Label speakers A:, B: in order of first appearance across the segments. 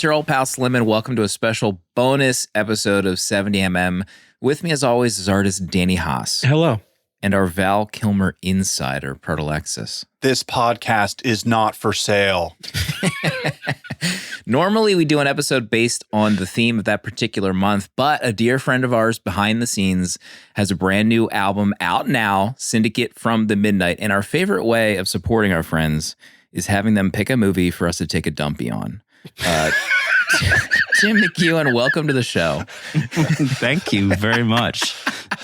A: it's your old pal Slim, and welcome to a special bonus episode of 70mm. With me, as always, is artist Danny Haas.
B: Hello.
A: And our Val Kilmer insider, Protolexis.
C: This podcast is not for sale.
A: Normally, we do an episode based on the theme of that particular month, but a dear friend of ours behind the scenes has a brand new album out now, Syndicate from the Midnight. And our favorite way of supporting our friends is having them pick a movie for us to take a dumpy on. Tim McEwan, welcome to the show.
B: Thank you very much.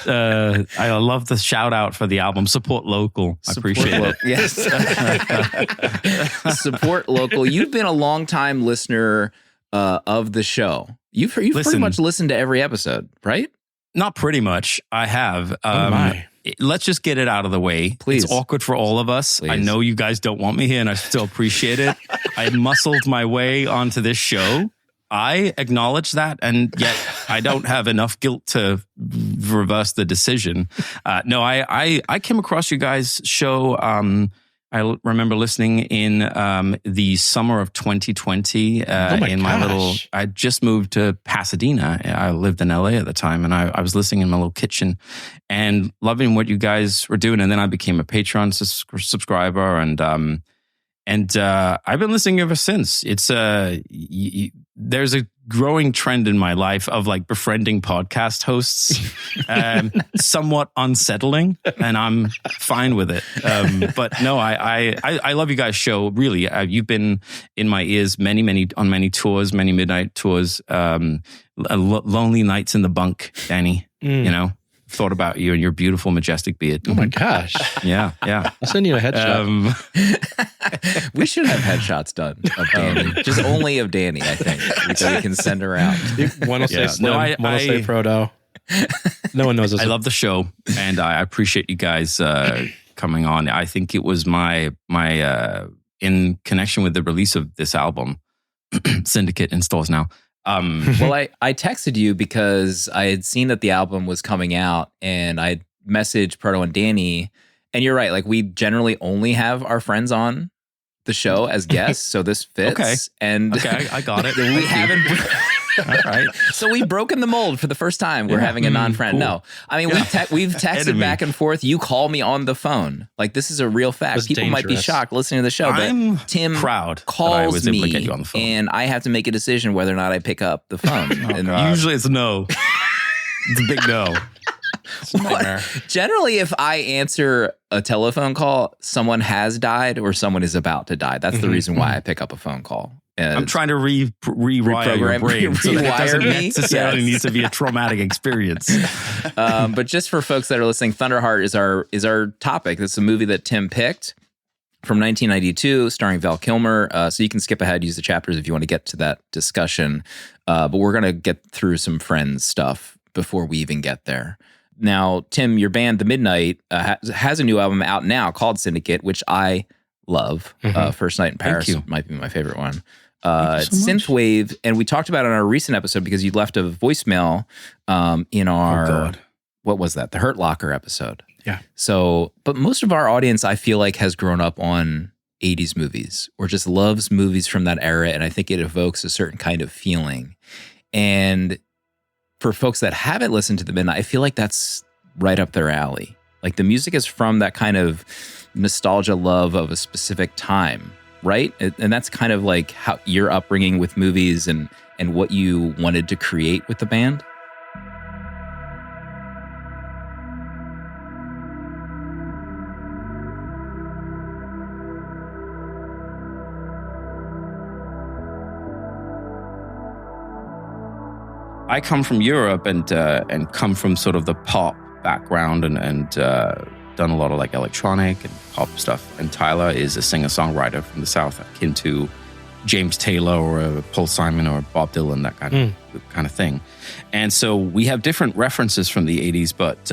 B: I love the shout out for the album. Support local. I appreciate it.
A: Yes. Support local. You've been a long-time listener of the show. You've pretty much listened to every episode, right?
B: Not pretty much. I have. Let's just get it out of the way.
A: Please.
B: It's awkward for all of us.
A: Please.
B: I know you guys don't want me here, and I still appreciate it. I muscled my way onto this show. I acknowledge that, and yet I don't have enough guilt to reverse the decision. No, I came across you guys' show. I remember listening in the summer of 2020 I just moved to Pasadena. I lived in LA at the time, and I was listening in my little kitchen and loving what you guys were doing. And then I became a Patreon subscriber, and I've been listening ever since. It's there's a growing trend in my life of like befriending podcast hosts, somewhat unsettling, and I'm fine with it. But no, I love you guys' show. Really, you've been in my ears on many tours, many midnight tours. Lonely nights in the bunk, Danny. You know. Thought about you and your beautiful, majestic beard.
D: Oh my gosh.
B: Yeah.
D: I'll send you a headshot.
A: We should have headshots done of Danny. Just only of Danny, I think. So we can send her out.
D: One will say Slim, one will say Proto. No one knows this.
B: I love the show, and I appreciate you guys coming on. I think it was my in connection with the release of this album, Syndicate in stores now.
A: Well, I texted you because I had seen that the album was coming out, and I messaged Proto and Danny, and you're right. Like, we generally only have our friends on the show as guests, so this fits.
B: Okay, I got it.
A: We haven't.
B: All right.
A: So we've broken the mold for the first time. We're having a non-friend.
B: Cool.
A: No, I mean, we've texted back and forth. You call me on the phone. Like, this is a real fact. People might be shocked listening to the show,
B: I'm
A: but Tim
B: proud
A: calls me,
B: get you on the phone.
A: and I have to make a decision whether or not I pick up the phone. And
B: usually it's no. It's a big no.
A: Generally, if I answer a telephone call, someone has died or someone is about to die. That's the reason why I pick up a phone call.
B: I'm trying to rewire your brain so that it doesn't necessarily need to be a traumatic experience.
A: But just for folks that are listening, Thunderheart is our topic. It's a movie that Tim picked from 1992, starring Val Kilmer. So you can skip ahead, use the chapters if you want to get to that discussion. But we're going to get through some Friends stuff before we even get there. Now, Tim, your band, The Midnight, has a new album out now called Syndicate, which I love. First Night in Paris might be my favorite one. Synthwave, and we talked about it on our recent episode because you left a voicemail in our, what was that? The Hurt Locker episode.
D: Yeah.
A: So, but most of our audience, I feel like, has grown up on 80s movies or just loves movies from that era, and I think it evokes a certain kind of feeling. And for folks that haven't listened to The Midnight, I feel like that's right up their alley. Like, the music is from that kind of nostalgia love of a specific time, right? And that's kind of like how your upbringing with movies and what you wanted to create with the band.
B: I come from Europe and come from sort of the pop background and done a lot of like electronic and pop stuff. And Tyler is a singer-songwriter from the South, akin to James Taylor or Paul Simon or Bob Dylan, that kind of thing. And so we have different references from the 80s, but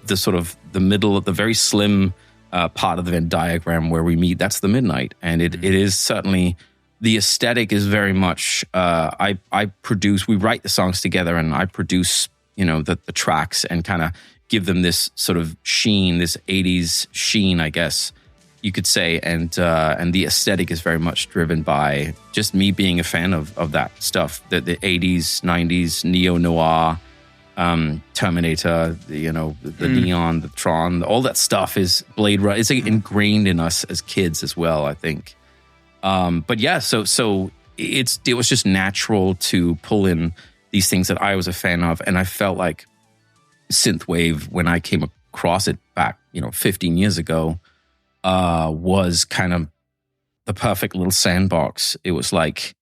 B: the sort of the middle of the very slim part of the Venn diagram where we meet, that's The Midnight. And it is certainly, the aesthetic is very much, we write the songs together and I produce, the tracks and kind of give them this sort of sheen, this 80s sheen, I guess. you could say, and the aesthetic is very much driven by just me being a fan of that stuff. The 80s, 90s, neo-noir, Terminator, the Neon, the Tron, all that stuff is Blade Runner. It's ingrained in us as kids as well, I think. But yeah, so it was just natural to pull in these things that I was a fan of, and I felt like synthwave, when I came across it back, 15 years ago, was kind of the perfect little sandbox. It was like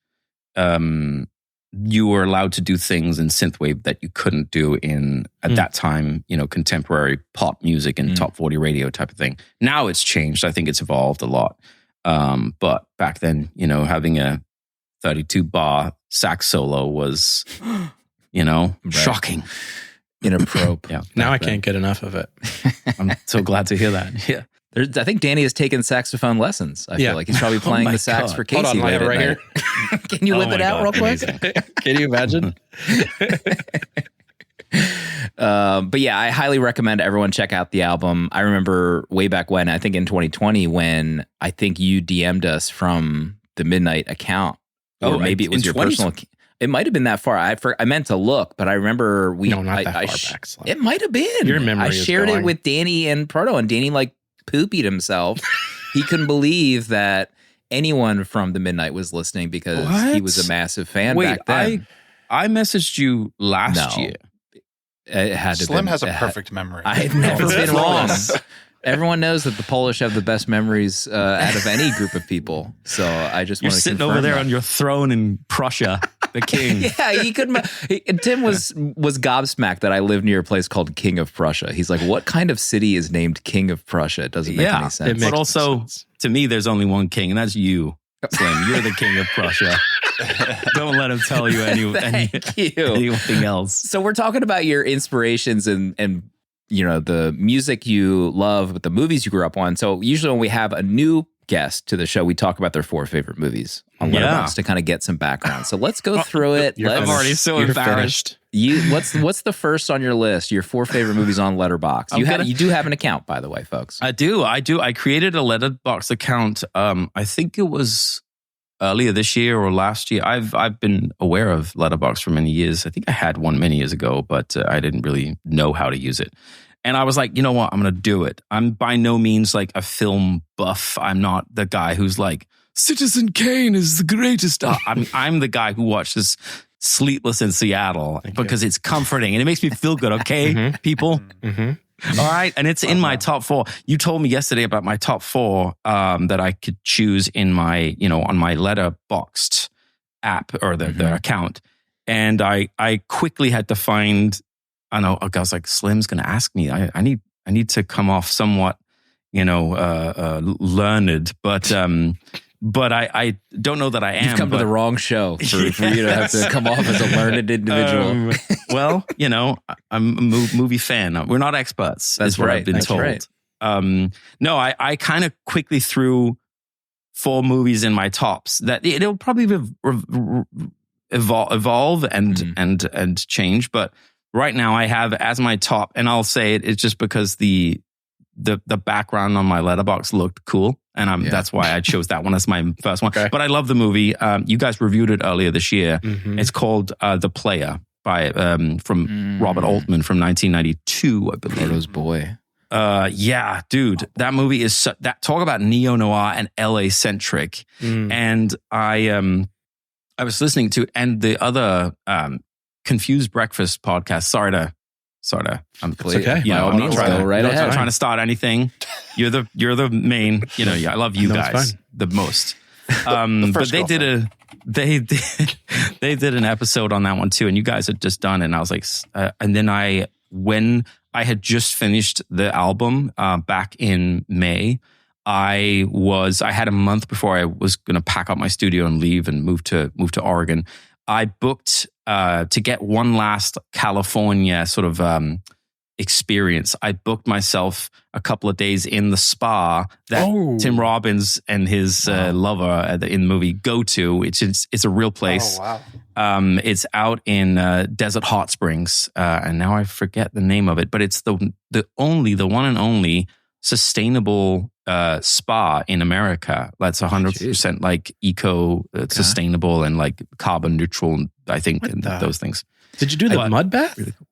B: you were allowed to do things in synthwave that you couldn't do in at that time, contemporary pop music and top 40 radio type of thing. Now it's changed. I think it's evolved a lot. But back then, having a 32 bar sax solo was, shocking.
A: Inappropriate.
D: Yeah. Now I can't get enough of it.
B: I'm so glad to hear that. Yeah.
A: I think Danny has taken saxophone lessons. I feel like he's probably playing the sax for Casey.
D: Hold on, I have it right here.
A: Can you whip it out real quick?
D: Can you imagine?
A: But yeah, I highly recommend everyone check out the album. I remember way back when, I think in 2020, when I think you DM'd us from the Midnight account. Or maybe it was your personal. It might have been that far. I meant to look, but I remember
D: not that far back.
A: It might have been.
D: Your memory
A: I shared it with Danny and Proto, and Danny poopied himself. He couldn't believe that anyone from the Midnight was listening because he was a massive fan back then.
B: I messaged you last year.
A: It had to
C: Slim
A: been,
C: has a perfect memory.
A: I've never been wrong. Everyone knows that the Polish have the best memories out of any group of people. So I just want to
B: sitting over there on your throne in Prussia, the king.
A: Yeah, he couldn't. Tim was gobsmacked that I live near a place called King of Prussia. He's like, what kind of city is named King of Prussia? It doesn't make any sense.
B: But also, to me, there's only one king, and that's you, Slim. You're the king of Prussia. Don't let him tell you anything else.
A: So we're talking about your inspirations and the music you love, but the movies you grew up on. So usually when we have a new guest to the show, we talk about their 4 favorite movies on Letterboxd to kind of get some background. So let's go through it.
B: I'm already so embarrassed.
A: What's the first on your list? Your 4 favorite movies on Letterboxd. You do have an account, by the way, folks.
B: I do. I created a Letterboxd account. I think it was earlier this year or last year. I've been aware of Letterboxd for many years. I think I had one many years ago, but I didn't really know how to use it. And I was like, you know what? I'm going to do it. I'm by no means like a film buff. I'm not the guy who's like, Citizen Kane is the greatest. I'm the guy who watches Sleepless in Seattle because it's comforting and it makes me feel good. Okay, people? Mm-hmm. All right. And it's in my top 4. You told me yesterday about my top 4 that I could choose in my, on my Letterboxd app or the account. And I quickly had to find, I was like, Slim's going to ask me. I need to come off somewhat, learned, but I don't know that I am.
A: You've come to the wrong show for you to have to come off as a learned individual.
B: Well, I'm a movie fan. We're not experts.
A: That's
B: what
A: right.
B: I've been told.
A: Right.
B: No, I kind of quickly threw 4 movies in my tops that it'll probably evolve and change, but right now I have as my top, and I'll say it's just because the background on my Letterboxd looked cool, and that's why I chose that one as my first one. Okay. But I love the movie. You guys reviewed it earlier this year. Mm-hmm. It's called The Player from Robert Altman from 1992, I believe.
A: Frodo's boy.
B: Yeah, dude, that movie is that talk about neo-noir and LA centric. And I was listening to and the other Confused Breakfast podcast. Sorry to
A: it's okay.
B: I'm not
A: trying
B: to start anything. You're the main, I love you guys the most. But they did they did an episode on that one too, and you guys had just done it, and I was like, and then when I had just finished the album back in May, I had a month before I was going to pack up my studio and leave and move to Oregon. I booked to get one last California sort of experience. I booked myself a couple of days in the spa that Tim Robbins and his lover in the movie go to. It's a real place.
C: Oh, wow.
B: It's out in Desert Hot Springs, and now I forget the name of it, but it's the one and only sustainable spa in America. That's 100% like eco sustainable and like carbon neutral, I think, and those things.
D: Did you do the mud bath?
B: Really cool.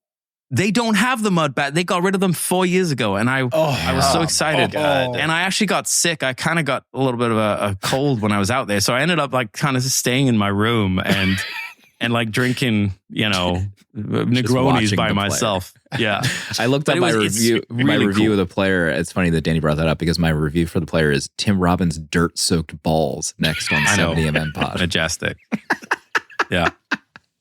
B: They don't have the mud bath. They got rid of them 4 years ago, and I was so excited. And I actually got sick. I kind of got a little bit of a cold when I was out there, so I ended up like kind of staying in my room and like drinking, Negronis by myself. Yeah,
A: I looked up my review. My review of the player. It's funny that Danny brought that up because my review for the player is Tim Robbins' dirt-soaked balls next on 70mm pod.
B: Majestic. Yeah,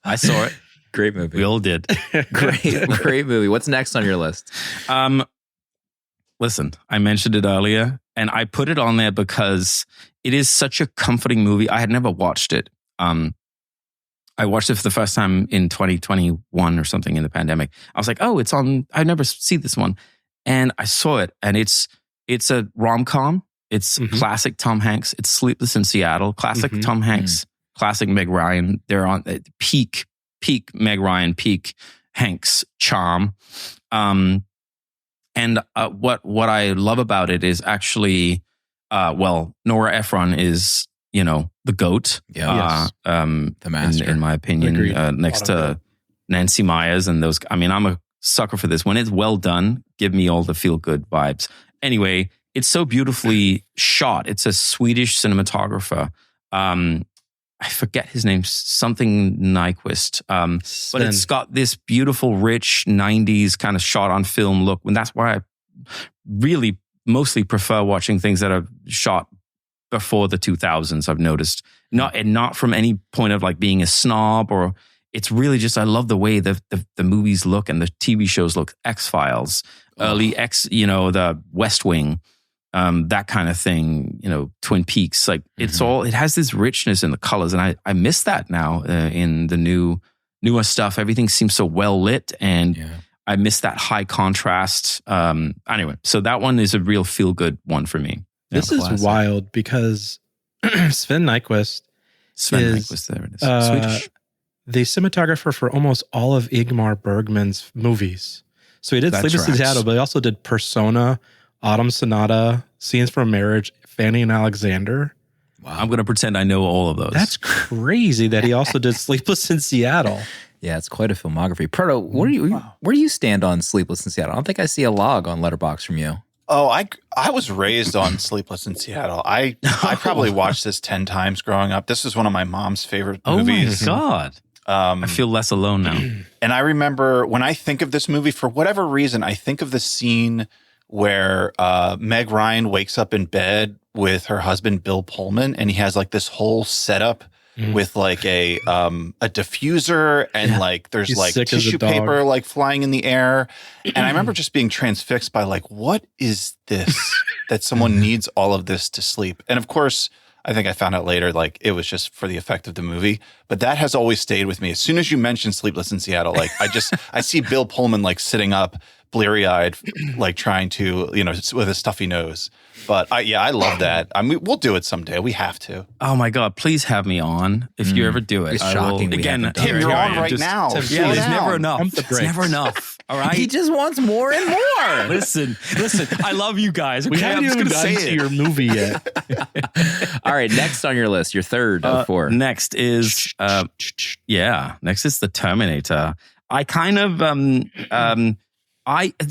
B: I saw it.
A: Great movie.
B: We all did.
A: Great movie. What's next on your list?
B: Listen, I mentioned it earlier, and I put it on there because it is such a comforting movie. I had never watched it. I watched it for the first time in 2021 or something in the pandemic. I was like, oh, it's on. I never see this one, and I saw it, and it's a rom-com. It's classic Tom Hanks. It's Sleepless in Seattle. Classic Tom Hanks. Classic Meg Ryan. They're on peak Meg Ryan, peak Hanks charm. And what I love about it is actually, Nora Ephron is, the GOAT.
A: Yeah.
B: The master. In my opinion, next to Nancy Myers and those. I mean, I'm a sucker for this. When it's well done, give me all the feel good vibes. Anyway, it's so beautifully shot. It's a Swedish cinematographer. I forget his name, something Nyquist. But it's got this beautiful, rich 90s kind of shot on film look. And that's why I really mostly prefer watching things that are shot before the 2000s, I've noticed. Not from any point of like being a snob, or it's really just, I love the way the movies look and the TV shows look. X-Files, early the West Wing. That kind of thing, Twin Peaks, like it has this richness in the colors. And I miss that now in the newer stuff. Everything seems so well lit, and I miss that high contrast. Anyway, so that one is a real feel good one for me.
D: This is wild because Sven Nyquist is
B: there it is. Swedish.
D: The cinematographer for almost all of Ingmar Bergman's movies. So he did Sleepless in Seattle, but he also did Persona, Autumn Sonata, Scenes from Marriage, Fanny and Alexander.
B: Wow. I'm going to pretend I know all of those.
D: That's crazy that he also did Sleepless in Seattle.
A: Yeah, it's quite a filmography. Proto, where do you stand on Sleepless in Seattle? I don't think I see a log on Letterboxd from you.
C: Oh, I was raised on Sleepless in Seattle. I probably watched this 10 times growing up. This is one of my mom's favorite movies.
B: Oh my God. I feel less alone now.
C: And I remember when I think of this movie, for whatever reason, I think of the scene where Meg Ryan wakes up in bed with her husband, Bill Pullman, and he has like this whole setup with like a diffuser and like there's like tissue paper like flying in the air. And I remember just being transfixed by like, what is this that someone needs all of this to sleep? And of course, I think I found out later, like it was just for the effect of the movie, but that has always stayed with me. As soon as you mention Sleepless in Seattle, like I see Bill Pullman like sitting up, bleary-eyed, like trying to, with a stuffy nose. But I love that. I mean, we'll do it someday. We have to.
B: Oh my God! Please have me on if you ever do it.
A: It's shocking.
C: Again, Tim, you're on right now.
B: Yeah, there's never enough. It's never enough. All right.
A: He just wants more and more.
B: Listen. I love you guys.
D: We haven't even gotten to your movie yet.
A: All right, next on your list, your third of four.
B: Next is next is The Terminator. I kind of the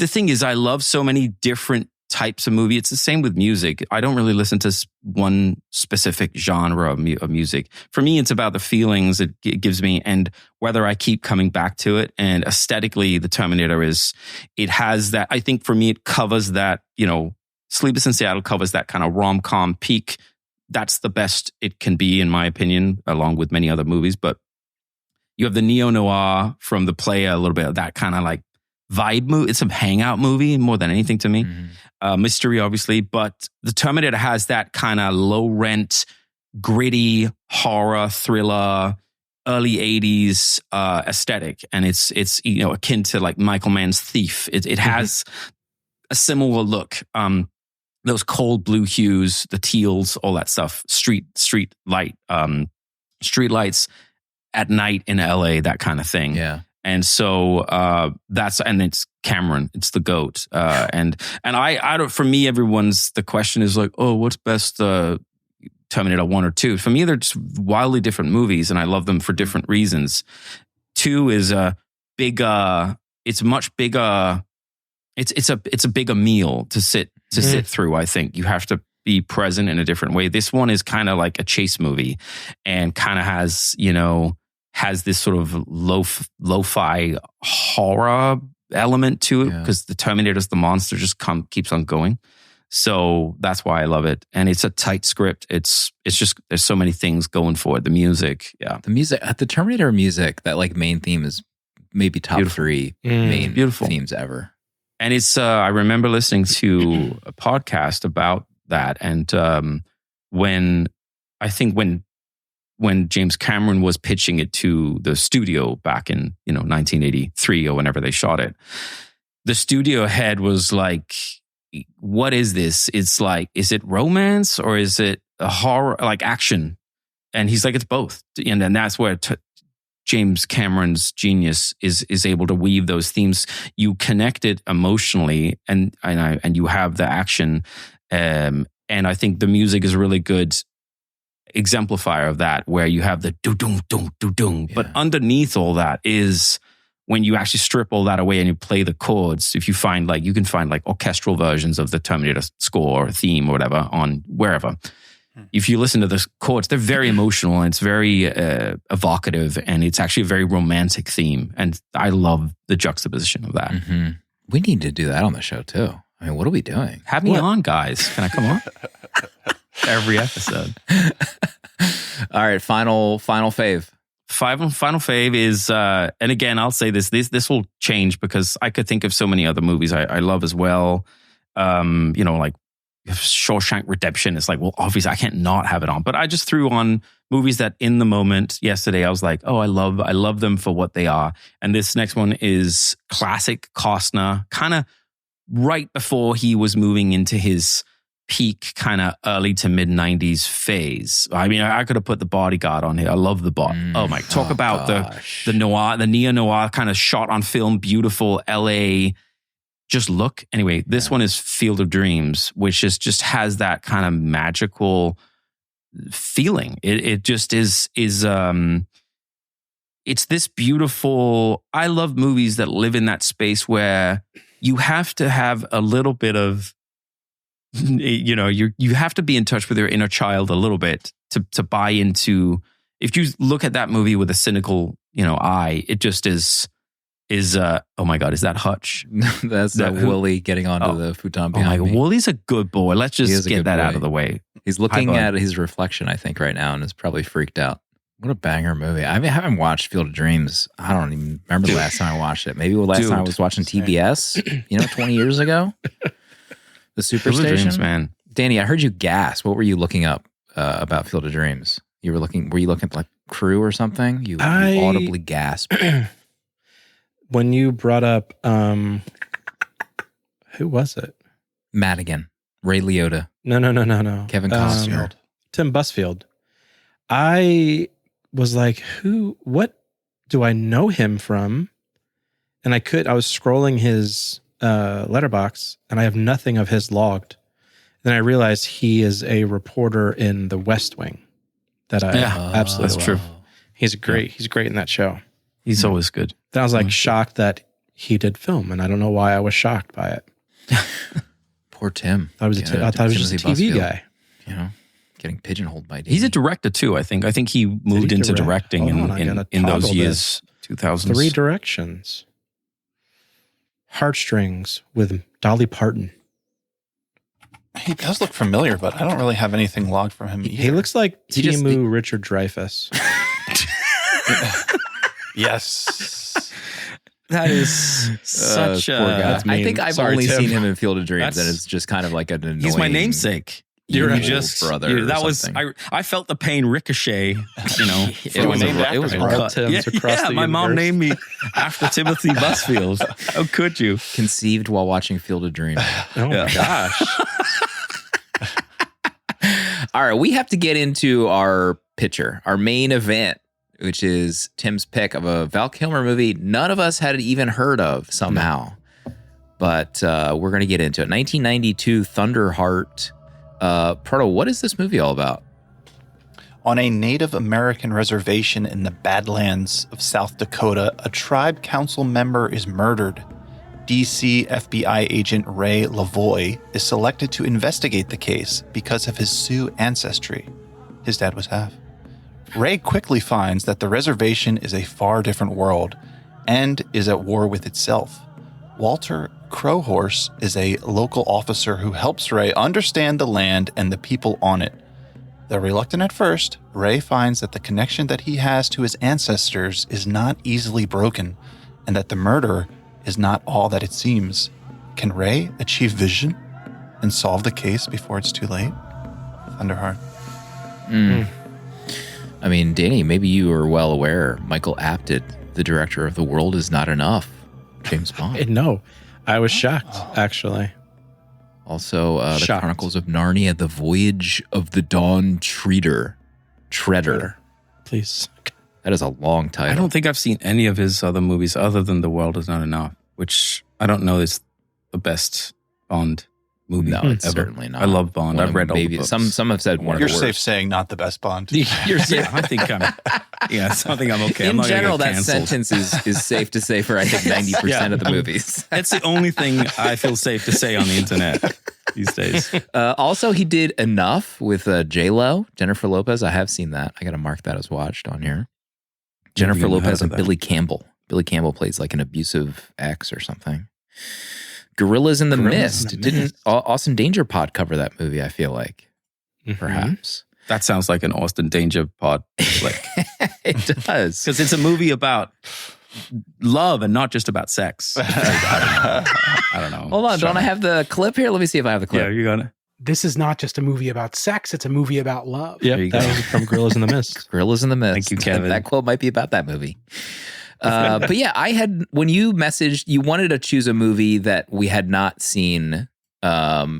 B: thing is, I love so many different types of movie. It's the same with music. I don't really listen to one specific genre of music. For me, it's about the feelings it gives me and whether I keep coming back to it. And aesthetically, The Terminator it has that, I think for me, it covers that, Sleepless in Seattle covers that kind of rom-com peak. That's the best it can be, in my opinion, along with many other movies. But you have the neo-noir from The Player, a little bit of that kind of like vibe movie. It's a hangout movie more than anything to me. Mystery, obviously, but The Terminator has that kind of low rent, gritty horror thriller, early 80s aesthetic, and it's akin to like Michael Mann's Thief. It has a similar look. Those cold blue hues, the teals, all that stuff. Street light, street lights at night in LA, that kind of thing.
A: Yeah.
B: And so and it's Cameron. It's the GOAT. And I don't, for me, the question is like, oh, what's best Terminator 1 or 2? For me, they're just wildly different movies, and I love them for different reasons. 2 is a bigger, it's much bigger. It's a bigger meal to sit through. I think you have to be present in a different way. This one is kind of like a chase movie, and kind of has this sort of lo-fi horror element to it, because the Terminator's the monster just keeps on going. So that's why I love it. And it's a tight script. It's just, there's so many things going for it. The music. Yeah.
A: The Terminator music, that like main theme is maybe top three main themes ever.
B: And it's, I remember listening to a podcast about that. And when James Cameron was pitching it to the studio back in 1983 or whenever they shot it, the studio head was like, what is this? It's like, is it romance or is it a horror, like action? And he's like, it's both. And then that's where James Cameron's genius is able to weave those themes. You connect it emotionally, and you have the action. And I think the music is a really good exemplifier of that, where you have the do-dung, do-dung. But underneath all that is, when you actually strip all that away and you play the chords, if you find you can find orchestral versions of the Terminator score or theme or whatever on wherever. If you listen to the chords, they're very emotional, and it's very evocative, and it's actually a very romantic theme. And I love the juxtaposition of that.
A: Mm-hmm. We need to do that on the show too. I mean, what are we doing?
B: Have me on, guys. Can I come on? Every episode.
A: All right, final fave.
B: Final fave is, and again, I'll say this will change because I could think of so many other movies I love as well. Like Shawshank Redemption. It's like, well, obviously I can't not have it on, but I just threw on movies that in the moment yesterday I was like, oh, I love them for what they are. And this next one is classic Costner, kind of right before he was moving into his peak kind of early to mid 90s phase. I mean, I could have put The Bodyguard on here. I love The Bodyguard. Oh my, talk about the noir, the neo-noir kind of shot on film, beautiful LA just look. Anyway, this one is Field of Dreams, which just has that kind of magical feeling. It just is it's this beautiful, I love movies that live in that space where you have to have a little bit of, you have to be in touch with your inner child a little bit to buy into. If you look at that movie with a cynical, eye, it just is oh my God, is that Hutch?
A: That's Wooly getting onto the futon behind me.
B: Wooly's a good boy. Let's just get that out of the way.
A: He's looking at his reflection, I think, right now, and is probably freaked out. What a banger movie. I haven't watched Field of Dreams. I don't even remember the last time I watched it. Maybe the last time I was watching TBS, 20 years ago. The Superstation.
B: Dreams, man.
A: Danny, I heard you gasp. What were you looking up about Field of Dreams? Were you looking at like Crew or something? You audibly gasped.
D: When you brought up, who was it?
A: Madigan, Ray Liotta.
D: No.
A: Kevin Costner.
D: Tim Busfield. I was like, what do I know him from? And I was scrolling his letterbox, and I have nothing of his logged. Then I realized he is a reporter in The West Wing that I absolutely love. True. He's great in that show.
B: He's always good.
D: Then I was like shocked that he did film, and I don't know why I was shocked by it.
A: Poor Tim.
D: I thought he was just a TV guy.
A: Getting pigeonholed by Disney.
B: He's a director too, I think. I think he moved into directing in those years, 2000s.
D: 3 Directions. Heartstrings with Dolly Parton.
C: He does look familiar, but I don't really have anything logged from him either.
D: He looks like Timu Richard Dreyfuss.
C: Yes.
B: That is such a...
A: Poor guy. I think I've only seen him in Field of Dreams, and it's just kind of like an annoying...
B: He's my namesake.
A: You're just brother.
B: That was I felt the pain ricochet.
A: It was
D: all Tims across the
B: my mom named me after Timothy Busfield. How could you?
A: Conceived while watching Field of Dreams.
D: Oh my gosh!
A: All right, we have to get into our pitcher, our main event, which is Tim's pick of a Val Kilmer movie none of us had even heard of somehow. but we're going to get into it. 1992, Thunderheart. Proto, what is this movie all about?
C: On a Native American reservation in the Badlands of South Dakota, a tribe council member is murdered. DC FBI agent Ray Lavoie is selected to investigate the case because of his Sioux ancestry. His dad was half. Ray quickly finds that the reservation is a far different world and is at war with itself. Walter Crowhorse is a local officer who helps Ray understand the land and the people on it. Though reluctant at first, Ray finds that the connection that he has to his ancestors is not easily broken, and that the murder is not all that it seems. Can Ray achieve vision and solve the case before it's too late? Thunderheart.
A: I mean, Danny, maybe you are well aware Michael Apted, the director of The World Is Not Enough, James Bond.
D: No, I was shocked, actually.
A: Also, The Chronicles of Narnia, The Voyage of the Dawn Treader. Please. That is a long title.
B: I don't think I've seen any of his other movies other than The World Is Not Enough, which I don't know is the best Bond movie.
A: No, it's certainly not.
B: I love Bond. I've read all the books.
A: Some have said one of the worst.
C: You're safe saying not the best Bond.
B: You're safe. I think I'm okay.
A: In general, that sentence is safe to say for, I think, 90% of the movies.
B: That's the only thing I feel safe to say on the internet these days.
A: Also, he did Enough with J-Lo, Jennifer Lopez. I have seen that. I got to mark that as watched on here. Jennifer Lopez and Billy Campbell. Billy Campbell plays like an abusive ex or something. Gorillas in the Mist. Didn't Austin Danger Pod cover that movie, I feel like? Perhaps.
B: That sounds like an Austin Danger Pod flick.
A: It does.
B: Because it's a movie about love and not just about sex. I don't know.
A: Hold on. Don't I have the clip here? Let me see if I have the clip.
B: Yeah, you're going to.
E: This is not just a movie about sex, it's a movie about love.
D: Yeah, that was from Gorillas in the Mist.
A: Gorillas in the Mist.
B: Thank you, Kevin.
A: That quote might be about that movie. But yeah, when you messaged, you wanted to choose a movie that we had not seen,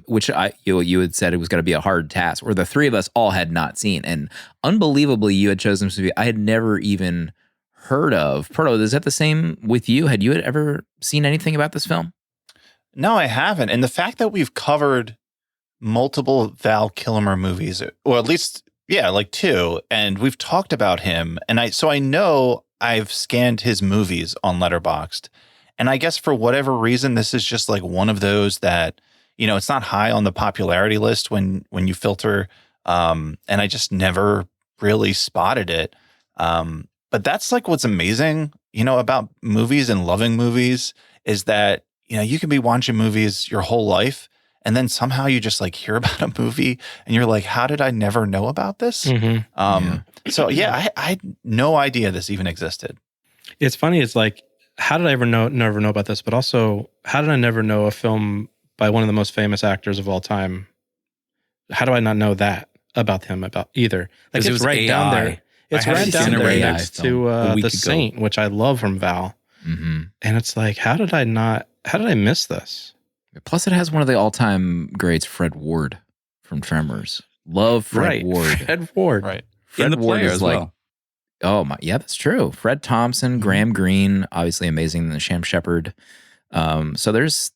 A: which you had said it was going to be a hard task, or the three of us all had not seen. And unbelievably, you had chosen this movie I had never even heard of. Proto, is that the same with you? Had you ever seen anything about this film?
C: No, I haven't. And the fact that we've covered multiple Val Kilmer movies, or at least, like two, and we've talked about him. And I know I've scanned his movies on Letterboxd. And I guess for whatever reason, this is just like one of those that, it's not high on the popularity list when you filter. And I just never really spotted it. But that's like what's amazing, about movies and loving movies is that, you can be watching movies your whole life. And then somehow you just like hear about a movie and you're like, how did I never know about this? So I had no idea this even existed.
D: It's funny. It's like, how did I never know about this? But also, how did I never know a film by one of the most famous actors of all time? How do I not know that about him, about either? Like, it's right down there. It's right down there next to The Saint, which I love from Val. And it's like, how did I miss this?
A: Plus, it has one of the all-time greats, Fred Ward from Tremors. Love Fred Ward.
D: Fred Ward.
C: Right.
A: Fred Ward is like, well. Oh my, yeah, that's true. Fred Thompson, Graham Greene, obviously amazing. The Sham Shepherd. So there's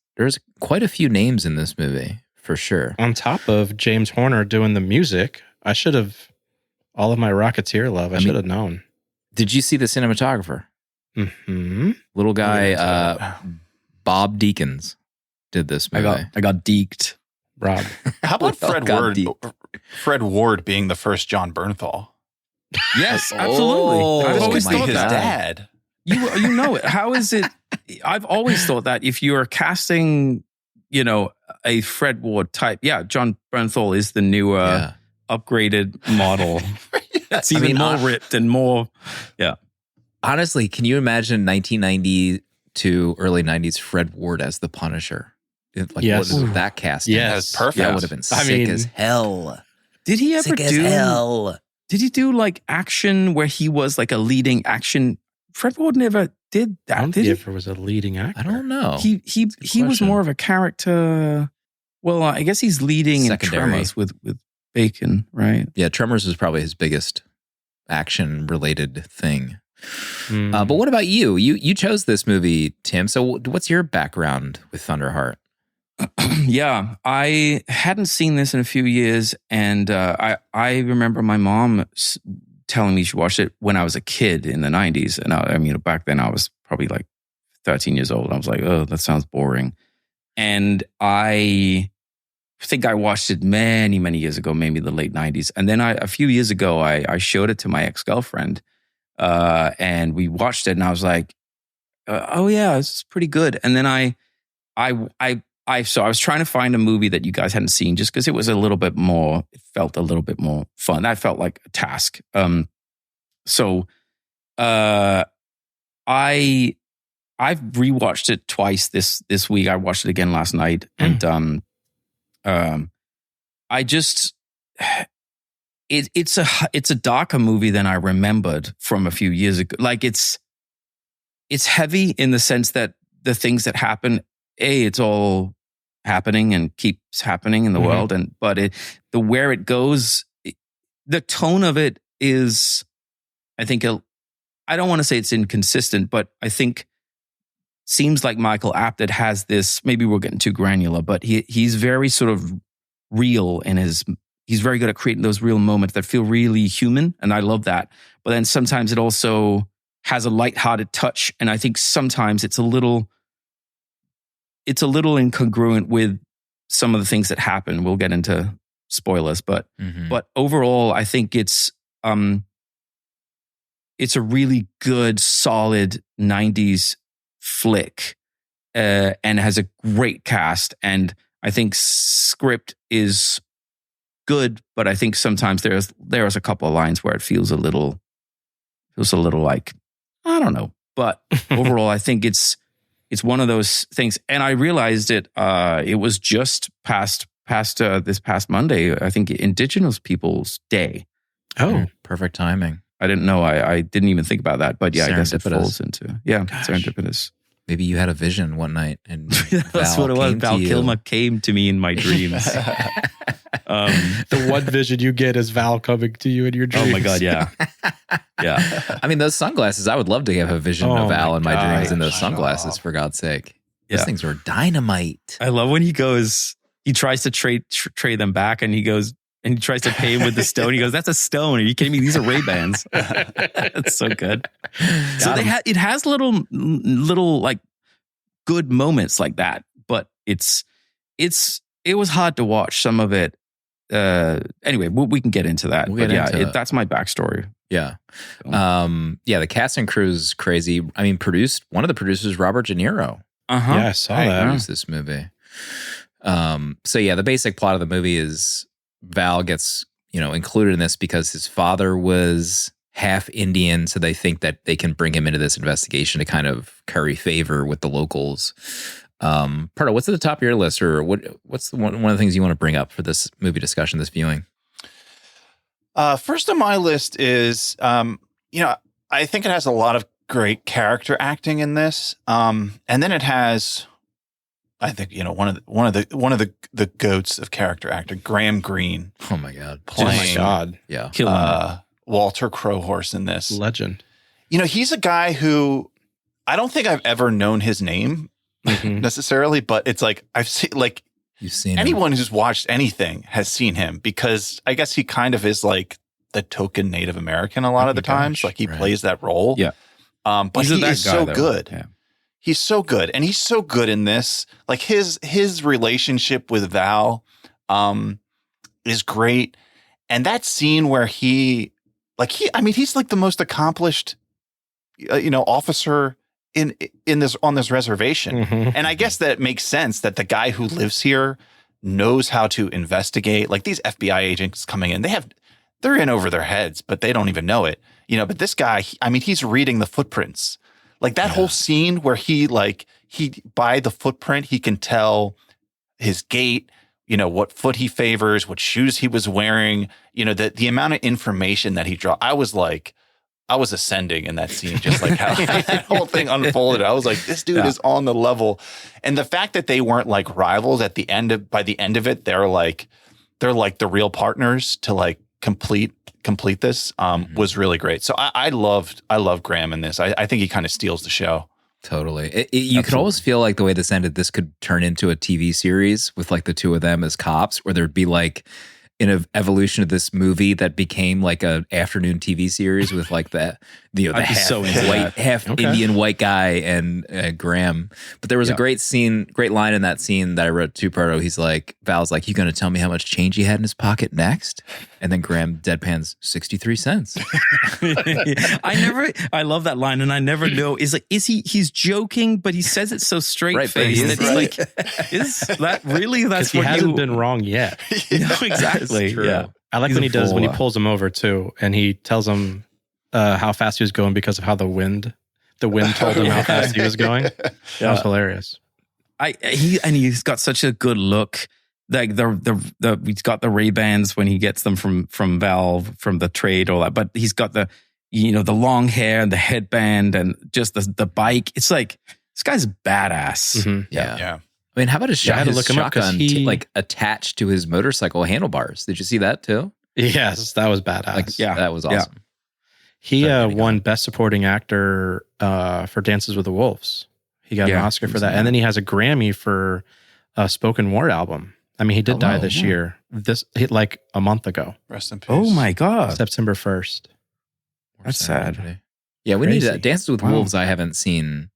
A: quite a few names in this movie for sure.
D: On top of James Horner doing the music, I should have all of my Rocketeer love. I should have known.
A: Did you see the cinematographer? Little guy, Bob Deakins. Did this movie.
B: I got deked.
D: Rob.
C: How about Fred Ward being the first John Bernthal?
B: Yes, absolutely. I've always thought
C: his
B: that.
C: Dad.
B: You know it. How is it? I've always thought that if you're casting, a Fred Ward type, John Bernthal is the newer, upgraded model. It's even more ripped and more,
A: Honestly, can you imagine 1990 to early 90s Fred Ward as the Punisher? What is that casting?
D: Yes,
C: perfect.
A: That would have been sick as hell.
B: Did he ever
A: sick as hell.
B: Did he do like action where he was like a leading action? Fred Ward never did that.
D: I don't think he ever was a leading actor.
A: I don't know.
B: He was more of a character. Well, I guess he's leading
A: secondary
B: in Tremors with Bacon, right?
A: Yeah, Tremors is probably his biggest action related thing. But what about you? You chose this movie, Tim. So what's your background with Thunderheart?
B: Yeah, I hadn't seen this in a few years, and I remember my mom telling me she watched it when I was a kid in the 90s. And I mean, back then I was probably like 13 years old. I was like, oh, that sounds boring. And I think I watched it many, many years ago, maybe the late 90s. And then a few years ago, I showed it to my ex-girlfriend and we watched it and I was like, oh yeah, it's pretty good. And then so I was trying to find a movie that you guys hadn't seen just because it was it felt a little bit more fun. That felt like a task. I've rewatched it twice this week. I watched it again last night, and I just it's a darker movie than I remembered from a few years ago. Like it's heavy in the sense that the things that happen, it's all happening and keeps happening in the world, but where it goes, the tone of it is, I think, I don't want to say it's inconsistent, but I think seems like Michael Apted has this, maybe we're getting too granular, but he's very sort of real he's very good at creating those real moments that feel really human. And I love that. But then sometimes it also has a lighthearted touch. And I think sometimes it's a little incongruent with some of the things that happen. We'll get into spoilers, but overall, I think it's a really good, solid 90s flick and has a great cast. And I think script is good, but I think sometimes there's a couple of lines where it feels a little like, I don't know. But overall, I think it's one of those things. And I realized it was just past this past Monday, I think, Indigenous Peoples Day.
A: Oh, perfect timing.
B: I didn't know. I didn't even think about that. But yeah, I guess it falls into, serendipitous.
A: Maybe you had a vision one night and
B: that's what it was. Val Kilmer came to me in my dreams.
D: The one vision you get is Val coming to you in your dreams.
B: Oh my God, yeah. Yeah.
A: I mean, those sunglasses, I would love to have a vision of Val in my dreams in those sunglasses, for God's sake. Those things were dynamite.
B: I love when he tries to trade them back and he goes, and he tries to pay him with the stone. He goes, "That's a stone. Are you kidding me? These are Ray-Bans." That's so good. So it has little like good moments like that, but it was hard to watch some of it. Anyway, we can get into that. That's my backstory.
A: Yeah. The cast and crew is crazy. I mean, one of the producers, Robert De Niro.
D: Yeah, I saw that.
A: Produced this movie. The basic plot of the movie is Val gets, included in this because his father was half Indian, so they think that they can bring him into this investigation to kind of curry favor with the locals. Pardo, what's at the top of your list, or what's one of the things you want to bring up for this movie discussion, this viewing?
C: First on my list is, I think it has a lot of great character acting in this, and then it has, I think, one of the goats of character actor, Graham Greene.
A: Oh my God!
C: Playing,
A: yeah,
C: Walter Crowhorse in this.
D: Legend.
C: He's a guy who I don't think I've ever known his name necessarily, but it's like I've seen, like,
A: you've seen
C: anyone who's watched anything has seen him, because I guess he kind of is like the token Native American a lot of the times. Like he plays that role.
B: Yeah.
C: But he is so good. Yeah. He's so good. And he's so good in this. Like his relationship with Val is great. And that scene where he's like the most accomplished, officer in this, on this reservation. And I guess that makes sense that the guy who lives here knows how to investigate. Like these FBI agents coming in, they're in over their heads, but they don't even know it. But this guy, he's reading the footprints. Like that whole scene where he by the footprint, he can tell his gait, what foot he favors, what shoes he was wearing, the amount of information that he dropped. I was ascending in that scene, just like how the whole thing unfolded. I was like, this dude is on the level. And the fact that they weren't like rivals by the end of it, they're like the real partners to like complete this was really great. So I love Graham in this. I think he kind of steals the show.
A: Totally. You could always feel like the way this ended, this could turn into a TV series with like the two of them as cops, where there'd be like an evolution of this movie that became like a afternoon TV series with like the half Indian white guy and Graham. But there was a great line in that scene that I wrote to Proto. He's like, Val's like, "You going to tell me how much change he had in his pocket next?" And then Graham deadpans 63 cents.
B: I love that line, and I never know. He's joking, but he says it so straight faced that it's like, is that really? That's
D: what he hasn't been wrong yet.
B: No, exactly.
D: Yeah. I like when he pulls him over too, and he tells him how fast he was going because of how the wind told him how fast he was going. That was hilarious.
B: He's got such a good look. Like he's got the Ray-Bans when he gets them from Valve, from the trade, all that. But he's got the long hair and the headband and just the bike. It's like, this guy's badass.
A: Mm-hmm. Yeah. I mean, how about his shotgun like attached to his motorcycle handlebars? Did you see that too?
D: Yes, that was badass.
A: That was awesome.
D: Yeah. He won Best Supporting Actor for Dances with the Wolves. He got an Oscar for that. And then he has a Grammy for a spoken word album. I mean, he did die this year. This hit like a month ago.
C: Rest in peace.
B: Oh my God.
D: September 1st.
B: That's sad.
A: Yeah, we need that. Dances with Wolves I haven't seen.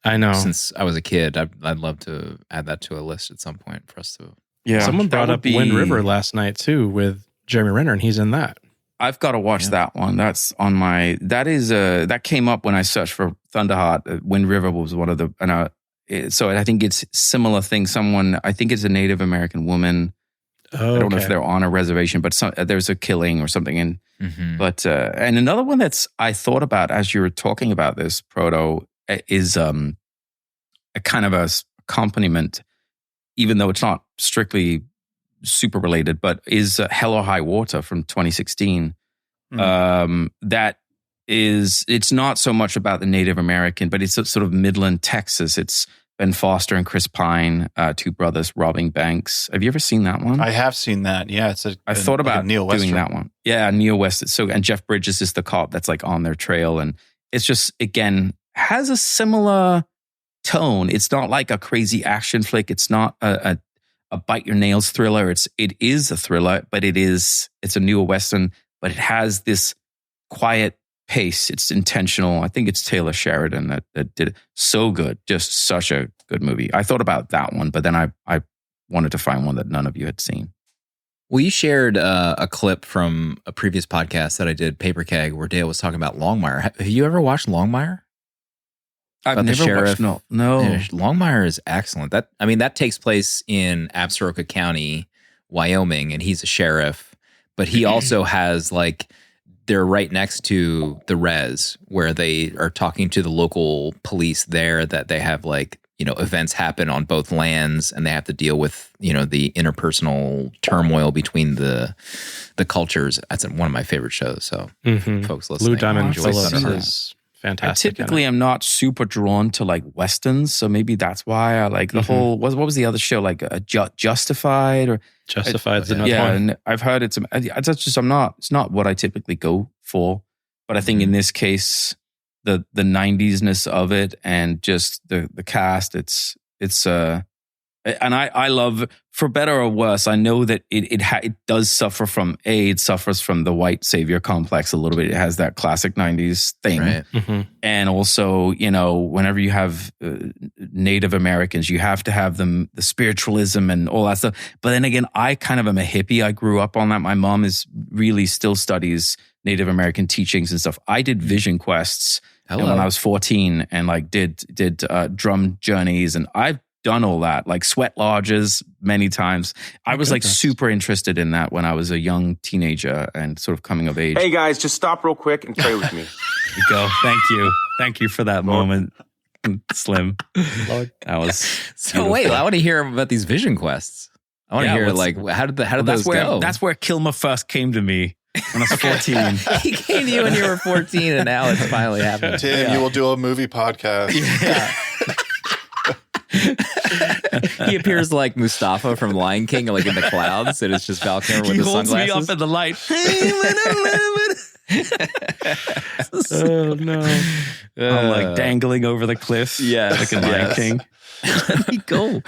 D: I know.
A: Since I was a kid. I'd love to add that to a list at some point for us to.
B: Yeah.
D: Someone brought up Wind River last night too with Jeremy Renner, and he's in that.
B: I've got to watch that one. That's on my. That came up when I searched for Thunderheart. Wind River was one of the. So I think it's similar thing. I think it's a Native American woman. I don't know if they're on a reservation, but there's a killing or something. But and another one that's I thought about as you were talking about this, Proto, is a kind of a accompaniment, even though it's not strictly super related, but is Hell or High Water from 2016. That is, it's not so much about the Native American, but it's sort of Midland, Texas. It's Ben Foster and Chris Pine, two brothers robbing banks. Have you ever seen that one?
C: I have seen that. Yeah,
B: I thought about
C: Neil West
B: doing that one. Yeah, Neil West. And Jeff Bridges is the cop that's like on their trail, and it's just again has a similar tone. It's not like a crazy action flick. It's not a bite your nails thriller. It is a thriller, but it's a newer Western, but it has this quiet pace. It's intentional. I think it's Taylor Sheridan that did it so good. Just such a good movie. I thought about that one, but then I wanted to find one that none of you had seen.
A: Well, you shared a clip from a previous podcast that I did, Paper Keg, where Dale was talking about Longmire. Have you ever watched Longmire?
B: I've never watched. No.
A: Longmire is excellent. That takes place in Absaroka County, Wyoming, and he's a sheriff. But he also has they're right next to the res, where they are talking to the local police there that they have events happen on both lands, and they have to deal with the interpersonal turmoil between the cultures. That's one of my favorite shows. So folks listening,
D: Blue Diamond
A: enjoy
D: Phillips
A: Thunderheart.
D: is fantastic.
B: I typically am not super drawn to westerns, so maybe that's why I like the whole. What was the other show Justified or
D: Justified's another
B: yeah,
D: one.
B: and I've heard it's just it's not what I typically go for, but I think in this case the 90s-ness of it and just the cast, it's and I love, for better or worse, I know that it does suffer from it suffers from the white savior complex a little bit. It has that classic 90s thing.
A: Right.
B: And also, whenever you have Native Americans, you have to have them, the spiritualism and all that stuff. But then again, I kind of am a hippie. I grew up on that. My mom really still studies Native American teachings and stuff. I did vision quests when I was 14 and did drum journeys, and I've done all that, sweat lodges many times. I was super interested in that when I was a young teenager and sort of coming of age.
F: Hey guys, just stop real quick and pray with me.
B: There you go. Thank you for that moment, Slim. Lord. That was
A: so beautiful. Wait, I want to hear about these vision quests. I want to hear how did those go?
B: That's where Kilmer first came to me when I was 14.
A: He came to you when you were 14, and now it's finally happened.
C: Tim, you will do a movie podcast.
B: Yeah.
A: He appears like Mustafa from Lion King, like in the clouds, and it's just Val Kilmer with
B: He
A: the
B: holds
A: sunglasses.
B: me up in the light.
D: Oh no.
B: I'm like dangling over the cliff.
A: Yes,
B: like in Lion King. Let me go.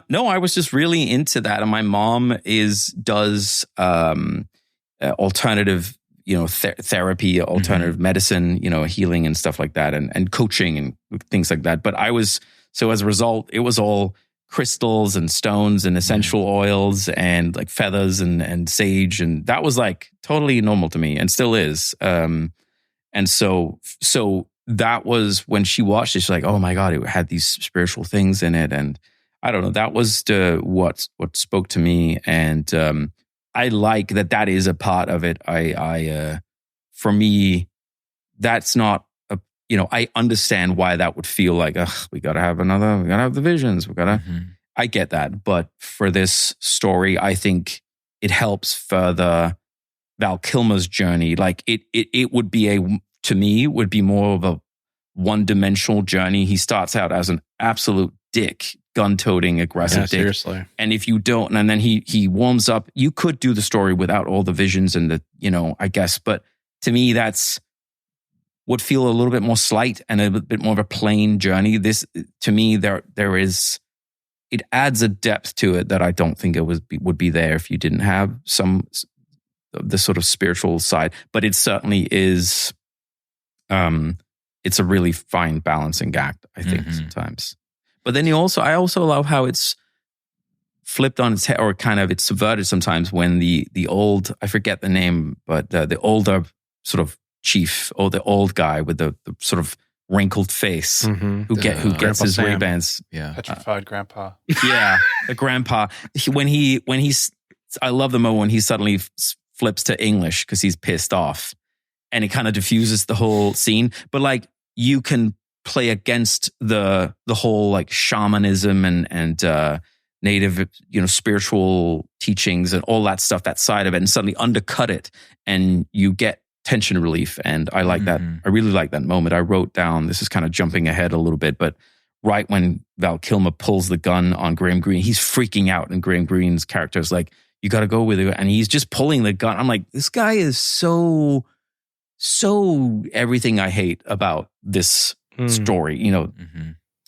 B: No, I was just really into that. And my mom does alternative, therapy, alternative medicine, healing and stuff like that, and coaching and things like that. But so as a result, it was all crystals and stones and essential oils and like feathers and sage. And that was like totally normal to me and still is. And so that was when she watched it, she's like, oh my God, it had these spiritual things in it. And I don't know, that was what spoke to me. And I like that is a part of it. For me, that's not I understand why that would feel like, we gotta have the visions. I get that. But for this story, I think it helps further Val Kilmer's journey. Like it would be to me, would be more of a one-dimensional journey. He starts out as an absolute dick, gun-toting, aggressive dick.
D: Seriously.
B: And if you don't, and then he warms up, you could do the story without all the visions and the, I guess. But to me, that's would feel a little bit more slight and a bit more of a plain journey. This, to me, there is, it adds a depth to it that I don't think it would be there if you didn't have the sort of spiritual side. But it certainly is. It's a really fine balancing act, I think, sometimes. But then I also love how it's flipped on its head, or kind of it's subverted sometimes when the old, I forget the name, but the older sort of chief, or the old guy with the sort of wrinkled face who gets his Ray-Bans.
A: Yeah.
C: Petrified grandpa.
B: Yeah, the grandpa. I love the moment when he suddenly flips to English because he's pissed off. And it kind of diffuses the whole scene. But like, you can play against the whole like shamanism and native, spiritual teachings and all that stuff, that side of it, and suddenly undercut it, and you get tension relief. And I like that. I really like that moment. I wrote down, this is kind of jumping ahead a little bit, but right when Val Kilmer pulls the gun on Graham Greene, he's freaking out, and Graham Greene's character is like, you got to go with it. And he's just pulling the gun. I'm like, this guy is so everything I hate about this story,